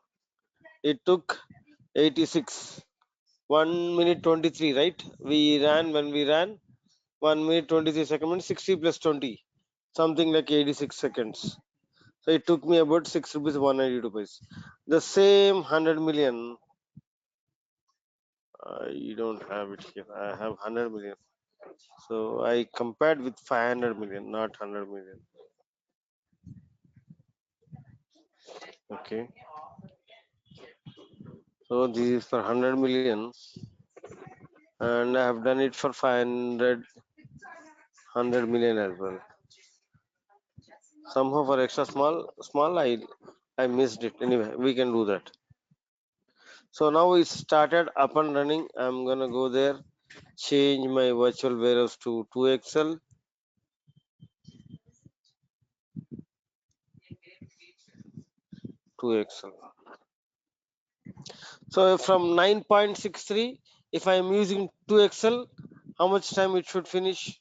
Speaker 2: It took 86. 1 minute 23, right? When we ran 1 minute 23 seconds, 60 plus 20, something like 86 seconds. So it took me about 6 rupees, 190 rupees. The same 100 million, I don't have it here. I have 100 million. So I compared with 500 million, not 100 million. Okay. So this is for 100 million, and I have done it for 100 million as well. Somehow for extra small I missed it. Anyway, we can do that. So now it started up and running. I'm gonna go there, change my virtual warehouse to 2XL. So from 9.63, if I am using 2XL, how much time it should finish?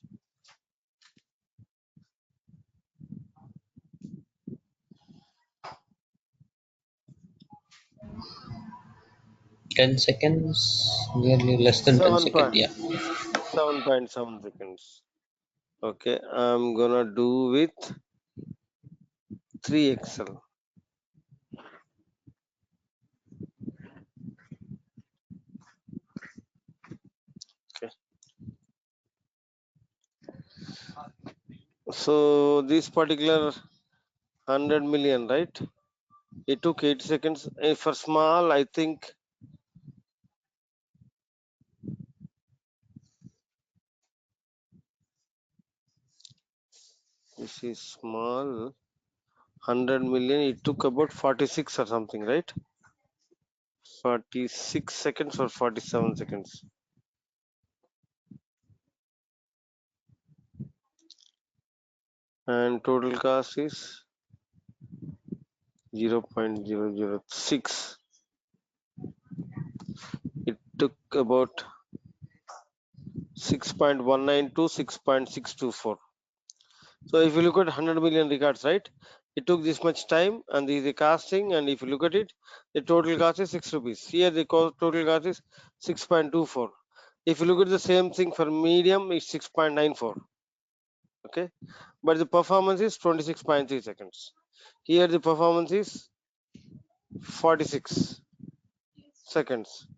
Speaker 5: Ten seconds, nearly less than 10 seconds. Yeah.
Speaker 2: 7.7 seconds. Okay, I'm gonna do with 3XL. Okay. So this particular 100 million, right? It took 8 seconds. For small, I think this is small. 100 million, it took about 46 or something, right? 46 seconds or 47 seconds. And total cost is 0.006. It took about 6.19 to 6.624. So if you look at 100 million records, right, it took this much time, and the casting, and if you look at it, the total cost is 6 rupees. Here the total cost is 6.24. If you look at the same thing for medium, it's 6.94. Okay, but the performance is 26.3 seconds. Here the performance is 46 seconds.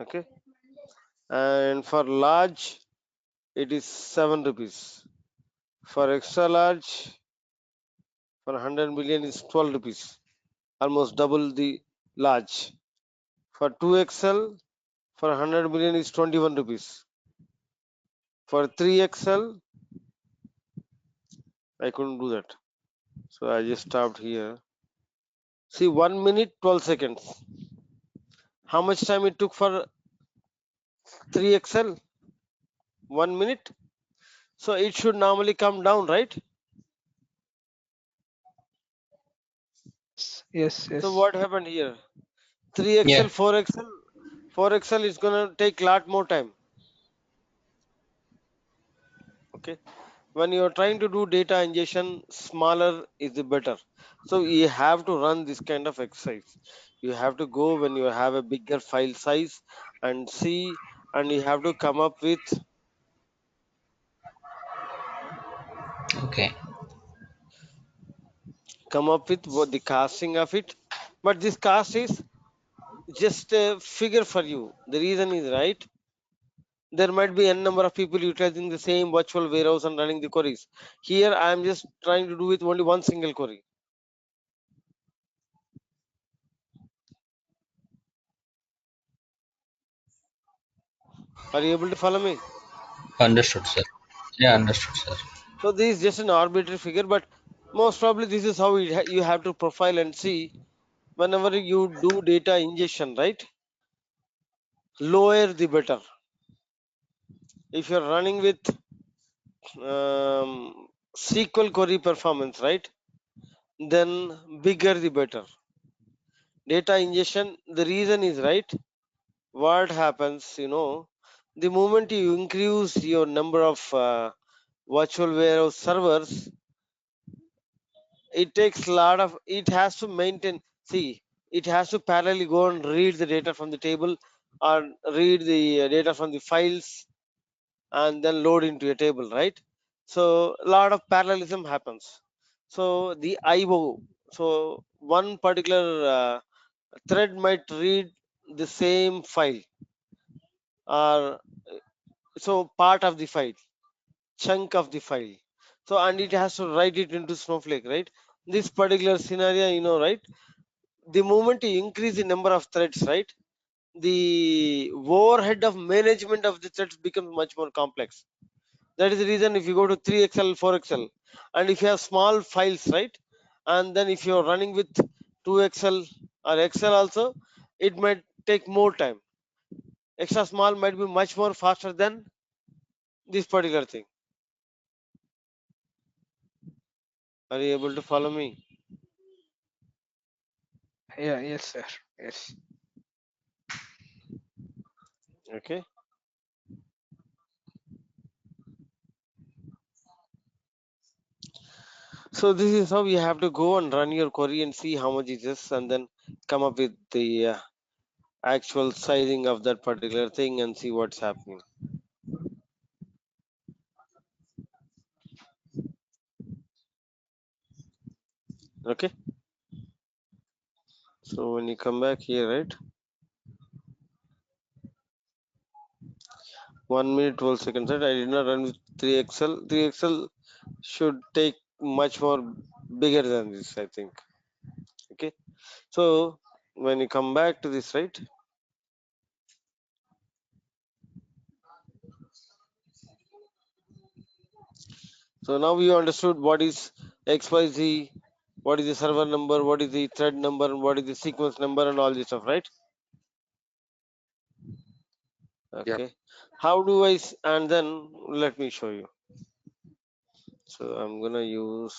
Speaker 2: Okay, and for large it is 7 rupees. For extra large, for 100 million is 12 rupees, almost double the large. For 2XL, for 100 million is 21 rupees. For 3XL, I couldn't do that, so I just stopped here. See, 1 minute 12 seconds. How much time it took for 3XL? 1 minute. So it should normally come down, right?
Speaker 3: Yes,
Speaker 2: So
Speaker 3: yes.
Speaker 2: what happened here? 3XL,
Speaker 5: Yeah.
Speaker 2: 4XL. 4XL is gonna take lot more time. Okay. When you are trying to do data ingestion, smaller is the better. So you have to run this kind of exercise. You have to go when you have a bigger file size and see, and you have to come up with
Speaker 5: Okay.
Speaker 2: what the casting of it. But this cast is just a figure for you. The reason is, right, there might be n number of people utilizing the same virtual warehouse and running the queries. Here I am just trying to do with only one single query. Are you able to follow me?
Speaker 5: Understood, sir. Yeah, understood, sir.
Speaker 2: So this is just an arbitrary figure, but most probably this is how you have to profile and see whenever you do data ingestion, right? Lower the better. If you're running with SQL query performance, right, then bigger the better. Data ingestion, the reason is, right, what happens, the moment you increase your number of virtual warehouse servers, it takes a lot of, it has to maintain, see, it has to parallelly go and read the data from the table or read the data from the files and then load into a table, right? So a lot of parallelism happens. So the IO, so one particular thread might read the same file or so part of the file, chunk of the file. So and it has to write it into Snowflake, right? This particular scenario, right? The moment you increase the number of threads, right, the overhead of management of the threads becomes much more complex. That is the reason if you go to 3XL, 4XL, and if you have small files, right? And then if you're running with 2XL or XL also, it might take more time. Extra small might be much more faster than this particular thing. Are you able to follow me?
Speaker 3: Yeah, yes, sir. Yes.
Speaker 2: Okay. So this is how you have to go and run your query and see how much it is, and then come up with the actual sizing of that particular thing and see what's happening. Okay. So when you come back here, right? 1 minute 12 seconds, right? I did not run with 3XL. 3XL should take much more bigger than this, I think. Okay. So when you come back to this, right? So now you understood what is XYZ, what is the server number, what is the thread number, and what is the sequence number, and all this stuff, right?
Speaker 4: Yeah.
Speaker 2: Okay. How do I, and then let me show you. So I'm gonna use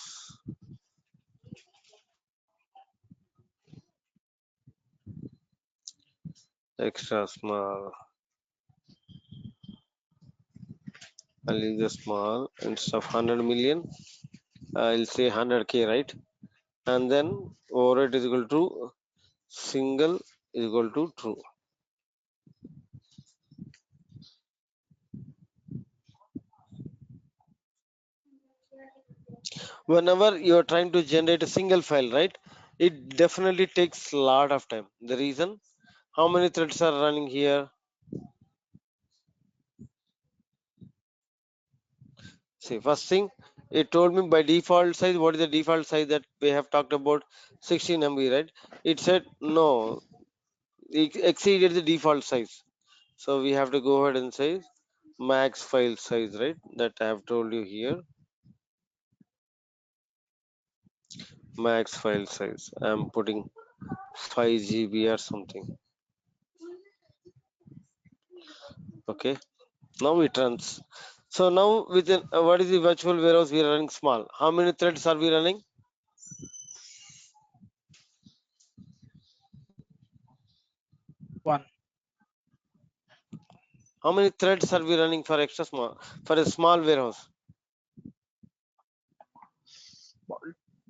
Speaker 2: extra small. I'll use the small instead of 100 million. I'll say 100K, right? And then override is equal to single is equal to true. Whenever you're trying to generate a single file, right, it definitely takes a lot of time. The reason, how many threads are running here? See, first thing, it told me by default size. What is the default size that we have talked about? 16 MB, right? It said no, it exceeded the default size. So we have to go ahead and say max file size, right? That I have told you here. Max file size. I'm putting 5 GB or something. Okay. Now it runs. So now within what is the virtual warehouse we are running small? How many threads are we running?
Speaker 3: One.
Speaker 2: How many threads are we running for extra small for a small warehouse?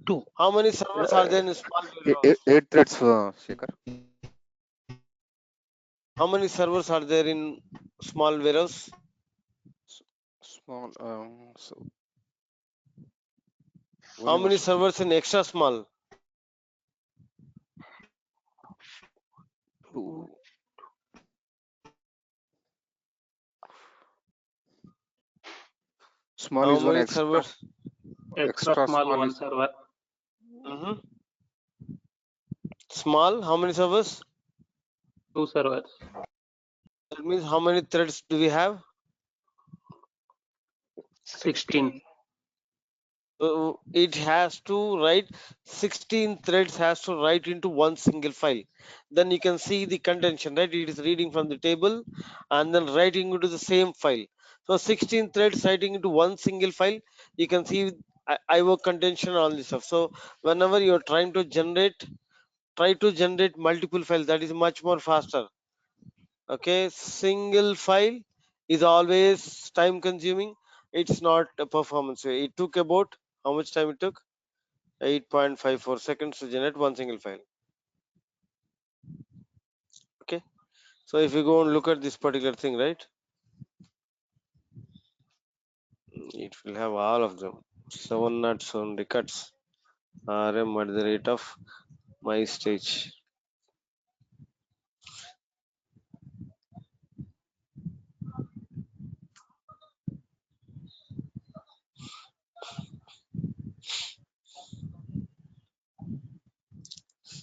Speaker 3: Two.
Speaker 2: How many servers are there in a small
Speaker 4: Eight,
Speaker 2: warehouse?
Speaker 4: eight threads, Shekhar.
Speaker 2: How many servers are there in small warehouse?
Speaker 4: Small. So
Speaker 2: How
Speaker 4: only one.
Speaker 2: many servers in extra small?
Speaker 4: Two. Small
Speaker 2: How
Speaker 4: is one
Speaker 2: many
Speaker 4: extra.
Speaker 2: servers?
Speaker 6: Extra
Speaker 4: Extra
Speaker 6: small
Speaker 4: small
Speaker 6: one
Speaker 4: is
Speaker 6: server.
Speaker 2: Small, how many servers?
Speaker 6: 2 servers.
Speaker 2: That means how many threads do we have?
Speaker 6: 16.
Speaker 2: It has to write 16 threads has to write into one single file. Then you can see the contention, right? It is reading from the table and then writing into the same file. So 16 threads writing into one single file. You can see IO contention, all this stuff. So whenever you're trying to try to generate multiple files. That is much more faster. Okay, single file is always time consuming. It's not a performance. It took about, how much time it took? 8.54 seconds to generate one single file. Okay, so if you go and look at this particular thing, right, it will have all of them. 707 records RM at the rate of my stage.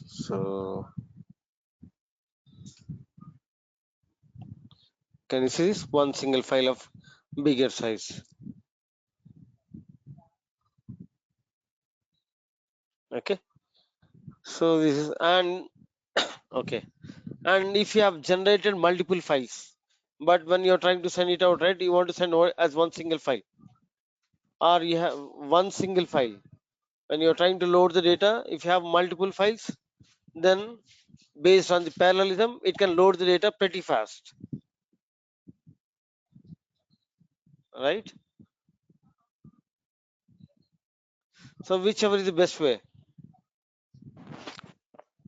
Speaker 2: So can you see this one single file of bigger size? Okay, so this is and okay, and if you have generated multiple files, but when you're trying to send it out, right, you want to send as one single file, or you have one single file. When you're trying to load the data, if you have multiple files, then based on the parallelism, it can load the data pretty fast, right? So whichever is the best way.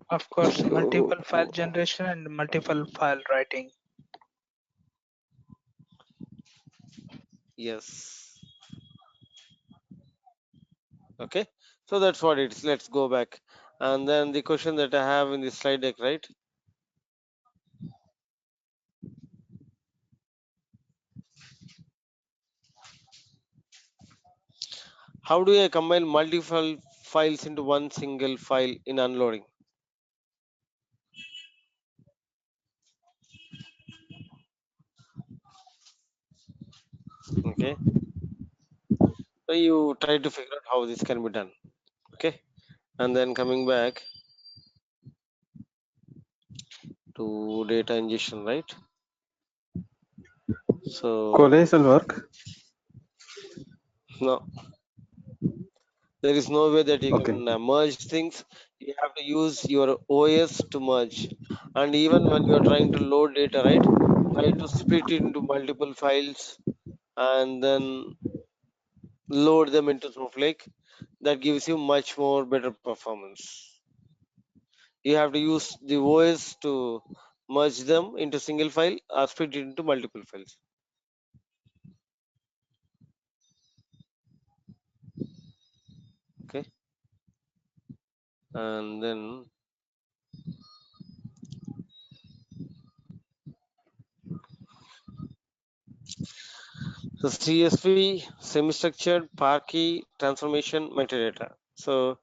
Speaker 3: Of course,
Speaker 4: So,
Speaker 3: multiple file generation and multiple file writing.
Speaker 2: Yes. Okay. So that's what it is. Let's go back. And then the question that I have in the slide deck, right? How do I combine multiple files into one single file in unloading? Okay. So you try to figure out how this can be done. Okay. And then coming back to data ingestion, right? So
Speaker 7: Collation work.
Speaker 2: no, there is no way that you
Speaker 7: Okay.
Speaker 2: can merge things. You have to use your OS to merge. And even when you are trying to load data, right? Try to split it into multiple files and then load them into Snowflake. That gives you much more better performance. You have to use the OS to merge them into single file or split it into multiple files. Okay. And then so CSV, semi-structured, Parquet, transformation, metadata. So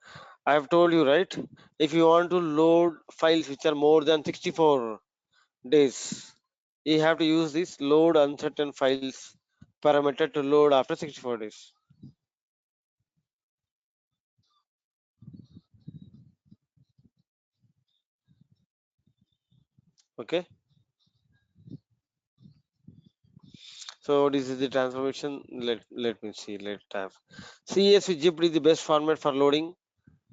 Speaker 2: I have told you, right? If you want to load files which are more than 64 days, you have to use this load uncertain files parameter to load after 64 days. Okay. So this is the transformation. Let me see. Let's have CSV zip is the best format for loading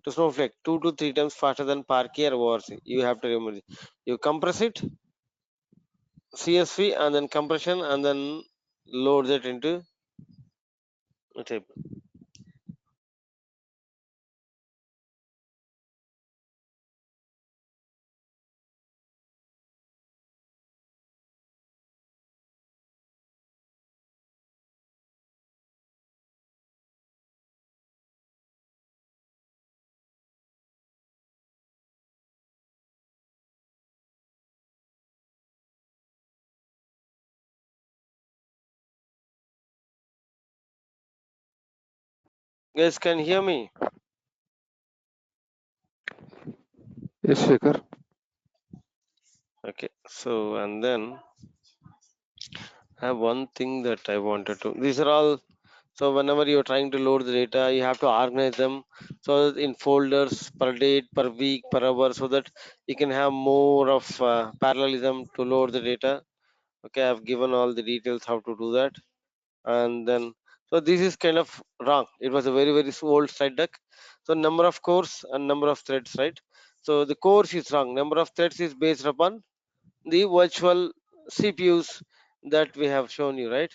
Speaker 2: to Snowflake 2 to 3 times faster than Parquet or ORC. You have to remember. You compress it CSV and then compression and then load that into a table. Guys, can you hear me?
Speaker 4: yes, Shekhar.
Speaker 2: Okay, so and then I have one thing that I wanted to. These are all. So whenever you're trying to load the data, you have to organize them so that in folders per date, per week, per hour, so that you can have more of parallelism to load the data. Okay, I've given all the details how to do that. And then so this is kind of wrong. It was a very old slide deck. So number of cores and number of threads, right? So the cores is wrong. Number of threads is based upon the virtual CPUs that we have shown you, right?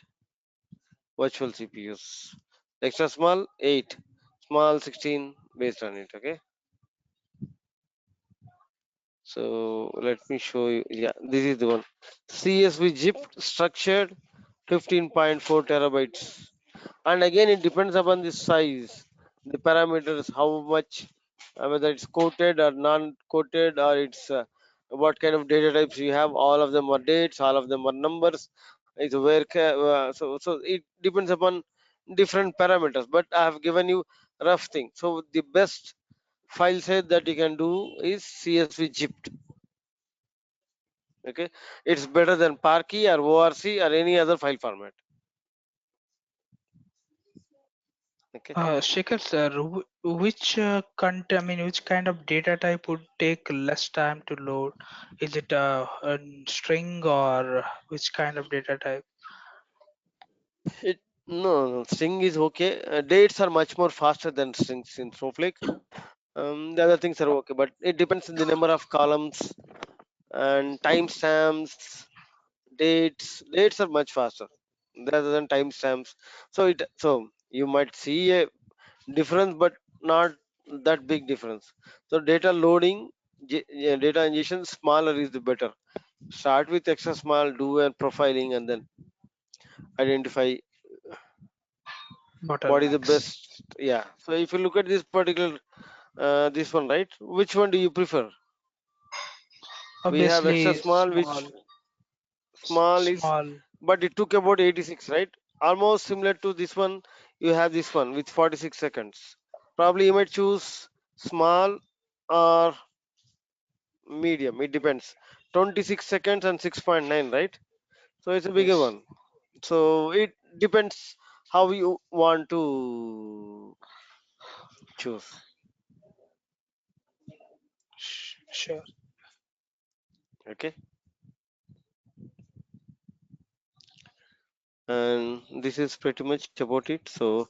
Speaker 2: Virtual CPUs. Extra small 8, small 16 based on it. Okay. So let me show you. Yeah, this is the one. CSV zip structured 15.4 terabytes. And again it depends upon the size, the parameters, how much, whether it's quoted or non-quoted, or it's what kind of data types you have. All of them are dates, all of them are numbers. It's where so it depends upon different parameters, but I have given you rough thing. So the best file set that you can do is CSV zipped. Okay, it's better than Parquet or ORC or any other file format.
Speaker 7: Okay.
Speaker 3: Shikhar sir, which which kind of data type would take less time to load? Is it a string or which kind of data type?
Speaker 7: No, string is okay. Dates are much more faster than strings in Snowflake. The other things are okay, but it depends on the number of columns and timestamps. Dates are much faster rather than timestamps. So you might see a difference, but not that big difference. So data loading, yeah, data ingestion, smaller is the better. Start with extra small, do a profiling, and then identify what is the
Speaker 3: Bottlenecks.
Speaker 7: best. Yeah. So if you look at this particular this one, right? Which one do you prefer? We have extra
Speaker 3: Obviously,
Speaker 7: small, which small is,
Speaker 3: small.
Speaker 7: but it took about 86, right? Almost similar to this one. You have this one with 46 seconds. Probably you might choose small or medium. It depends. 26 seconds and 6.9, right? So it's a bigger
Speaker 3: Yes,
Speaker 7: one. So it depends how you want to choose.
Speaker 3: sure.
Speaker 7: Okay. And this is pretty much about it. So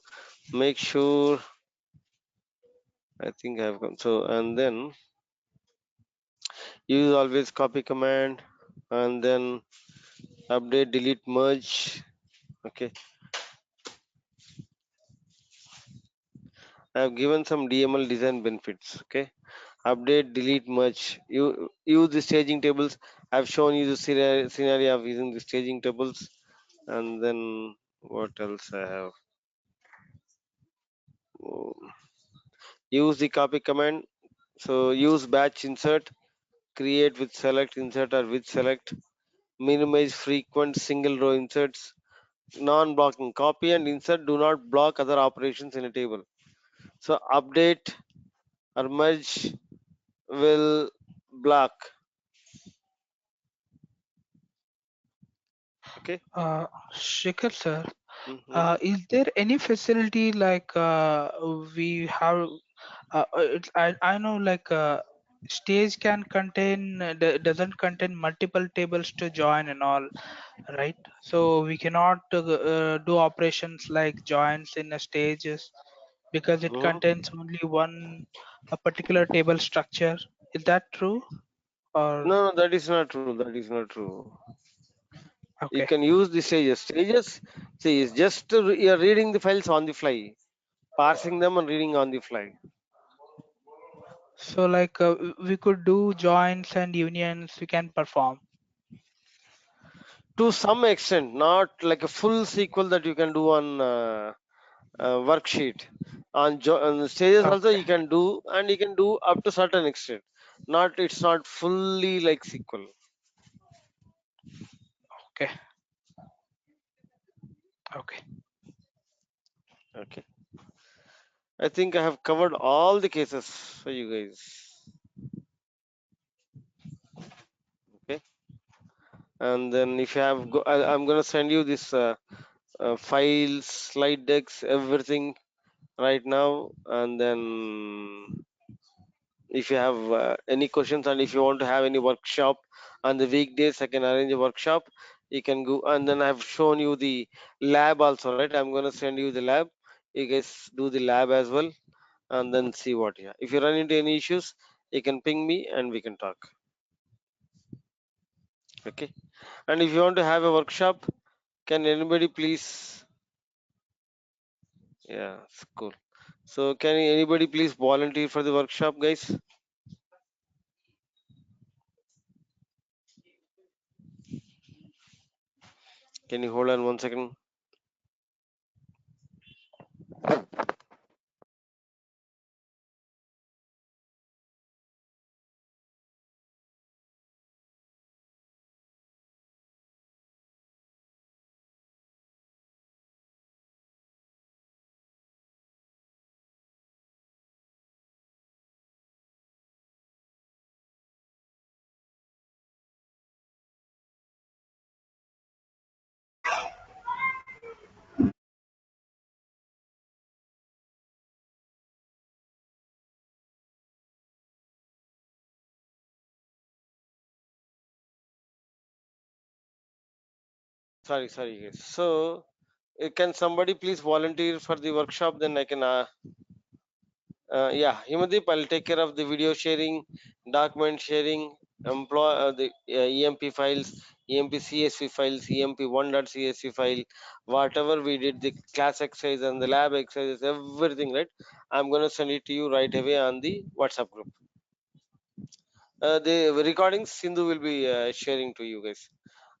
Speaker 7: make sure, I think I've gone. So and then use always copy command and then update, delete, merge. Okay. I've given some DML design benefits. Okay. Update, delete, merge. You use the staging tables. I've shown you the scenario of using the staging tables. And then what else I have? Oh, use the copy command. So use batch insert, create with select, insert or with select, minimize frequent single row inserts, non-blocking, copy and insert do not block other operations in a table. So update or merge will block. Okay.
Speaker 3: Shikhar sir,
Speaker 7: Mm-hmm.
Speaker 3: is there any facility like we have? I know like stage can contain doesn't contain multiple tables to join and all, right? So we cannot do operations like joins in a stages because it
Speaker 7: Mm-hmm.
Speaker 3: contains only one a particular table structure. Is that true? Or
Speaker 7: No, that is not true. That is not true. You
Speaker 3: okay,
Speaker 7: can use the stages. Stages, see, is just you're reading the files on the fly, parsing them and reading on the fly.
Speaker 3: so like we could do joins and unions. We can perform.
Speaker 7: To some extent, not like a full SQL that you can do on worksheet. On the stages also
Speaker 3: Okay,
Speaker 7: you can do, and you can do up to certain extent. Not, it's not fully like SQL.
Speaker 3: okay, okay.
Speaker 7: Okay. I think I have covered all the cases for you guys. Okay. And then if you have, I'm gonna send you this files, slide decks, everything right now. And then if you have any questions and if you want to have any workshop on the weekdays, I can arrange a workshop. You can go, and then I've shown you the lab also, right? I'm gonna send you the lab. You guys do the lab as well, and then see what. Yeah, if you run into any issues, you can ping me and we can talk. Okay. And if you want to have a workshop, can anybody please? Yeah, it's cool. So can anybody please volunteer for the workshop, guys? Can you hold on 1 second? Sorry, guys. So, can somebody please volunteer for the workshop? Then I can. Yeah, Himadeep, I'll take care of the video sharing, document sharing, the EMP files, EMP CSV files, EMP1.csv file, whatever we did, the class exercise and the lab exercises, everything, right? I'm gonna send it to you right away on the WhatsApp group. The recordings Sindhu will be sharing to you guys,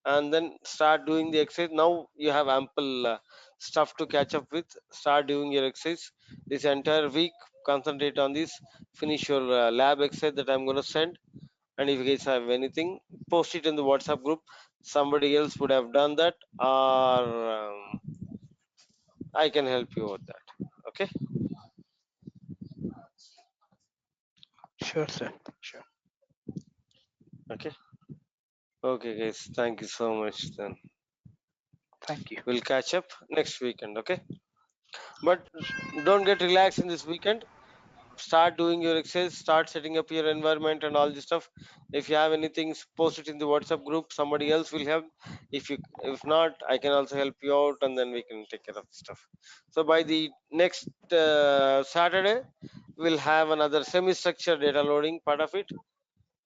Speaker 7: and then start doing the exercise. Now you have ample stuff to catch up with. Start doing your exercise this entire week. Concentrate on this. Finish your lab exercise that I'm going to send, and if you guys have anything, post it in the WhatsApp group. Somebody else would have done that, or I can help you with that. Okay.
Speaker 3: Sure, sir. Sure.
Speaker 7: Okay. Okay, guys. Thank you so much. Then
Speaker 3: Thank you.
Speaker 7: we'll catch up next weekend. Okay. But don't get relaxed in this weekend. Start doing your exercise, start setting up your environment and all this stuff. If you have anything, post it in the WhatsApp group. Somebody else will help. If not, I can also help you out, and then we can take care of the stuff. So by the next Saturday, we'll have another semi-structured data loading part of it,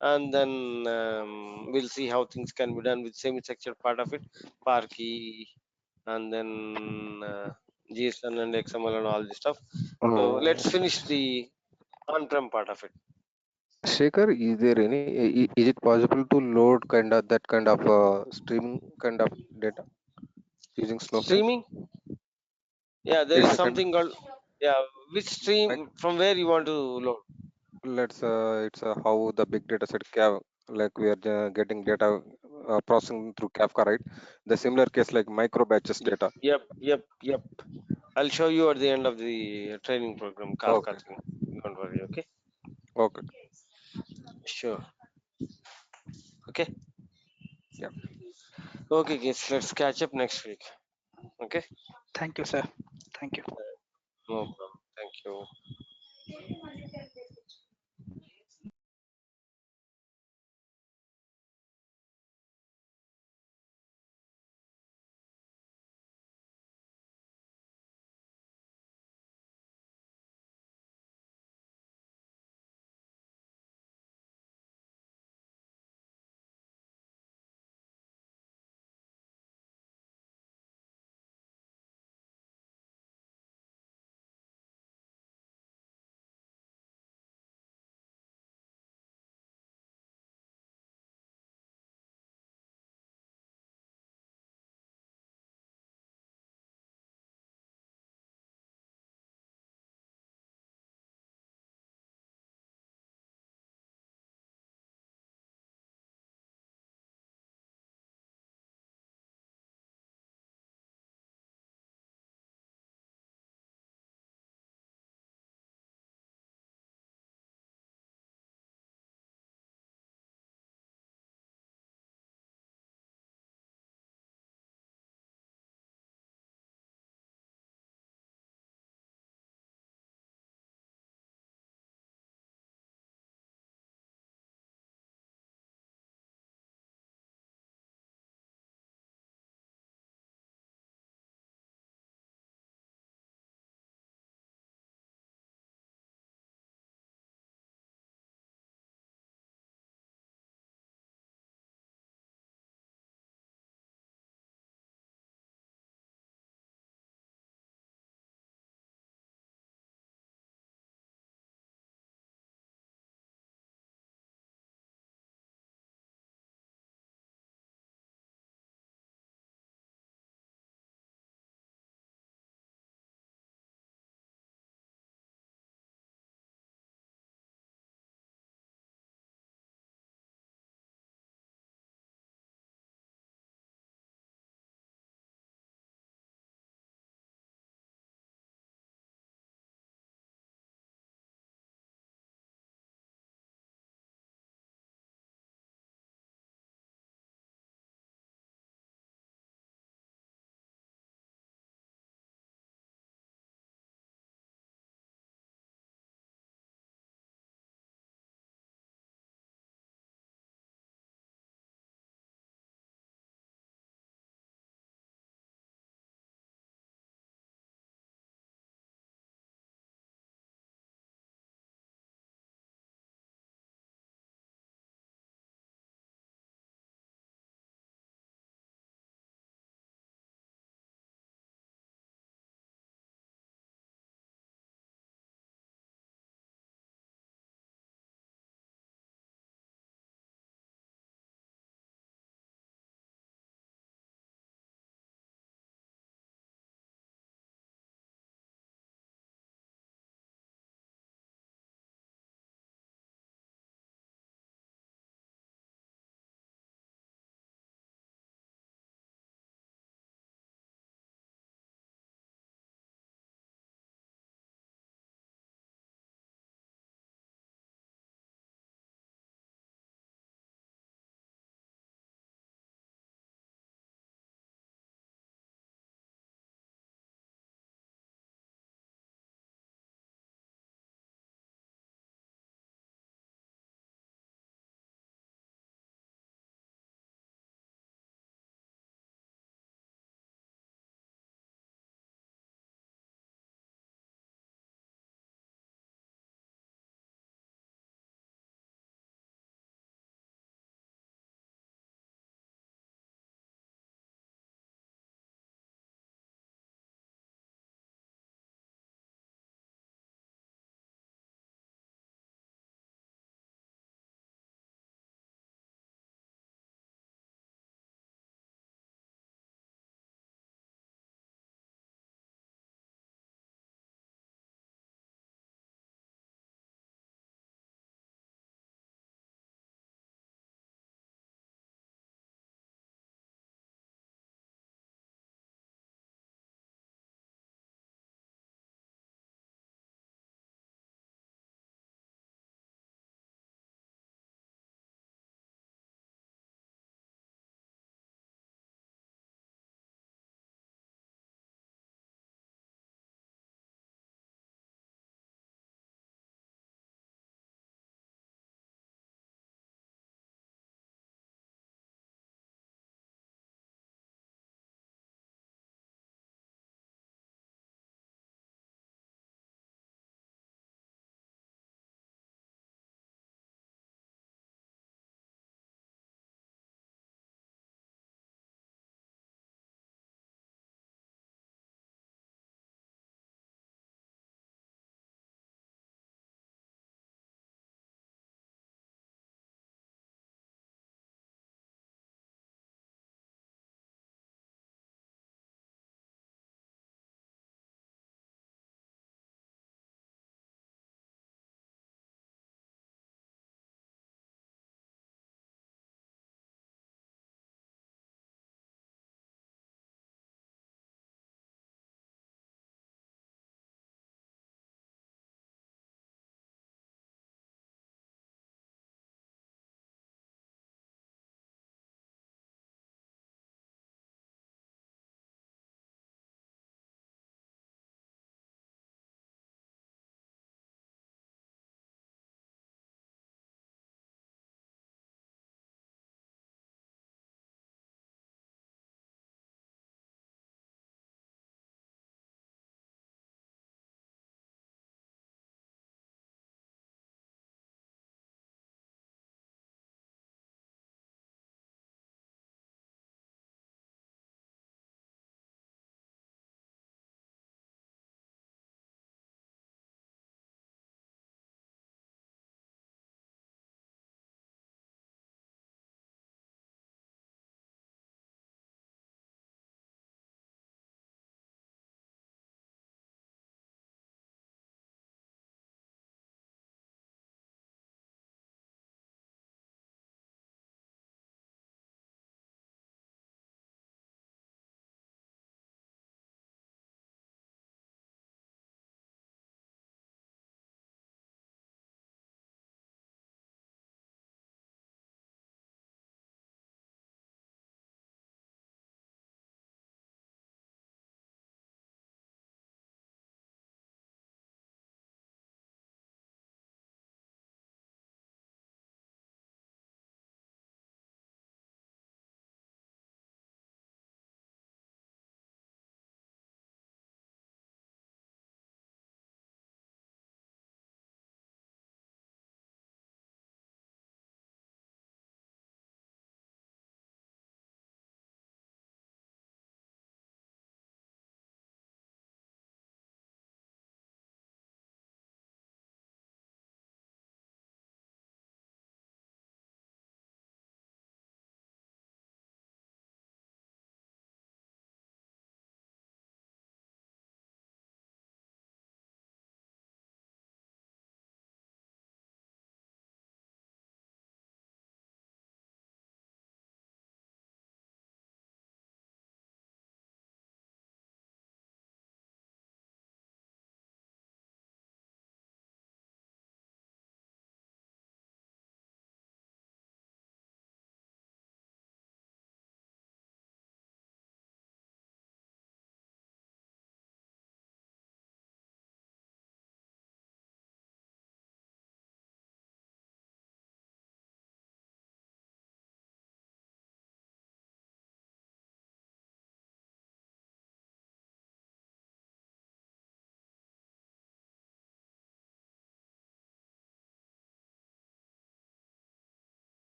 Speaker 7: and then we'll see how things can be done with semi-structured part of it, Parky, and then JSON and XML and all this stuff. So let's finish the on-prem part of it.
Speaker 4: Shekhar, is there any? Is it possible to load that kind of streaming kind of data using Snowflake?
Speaker 7: Streaming? Yeah, there
Speaker 4: It's
Speaker 7: is
Speaker 4: a kind.
Speaker 7: something called, yeah. Which
Speaker 4: Like,
Speaker 7: stream, from where you want to load?
Speaker 4: it's how the big data set like we are getting data processing through Kafka, right? The similar case like micro batches data.
Speaker 7: Yep. I'll show you at the end of the training program, Kafka
Speaker 4: Okay,
Speaker 7: thing. Don't worry, okay?
Speaker 4: okay,
Speaker 7: Sure. Okay.
Speaker 4: yeah.
Speaker 7: Okay, guys, let's catch up next week. Okay?
Speaker 3: Thank you, sir. Thank you.
Speaker 7: No problem. Thank you.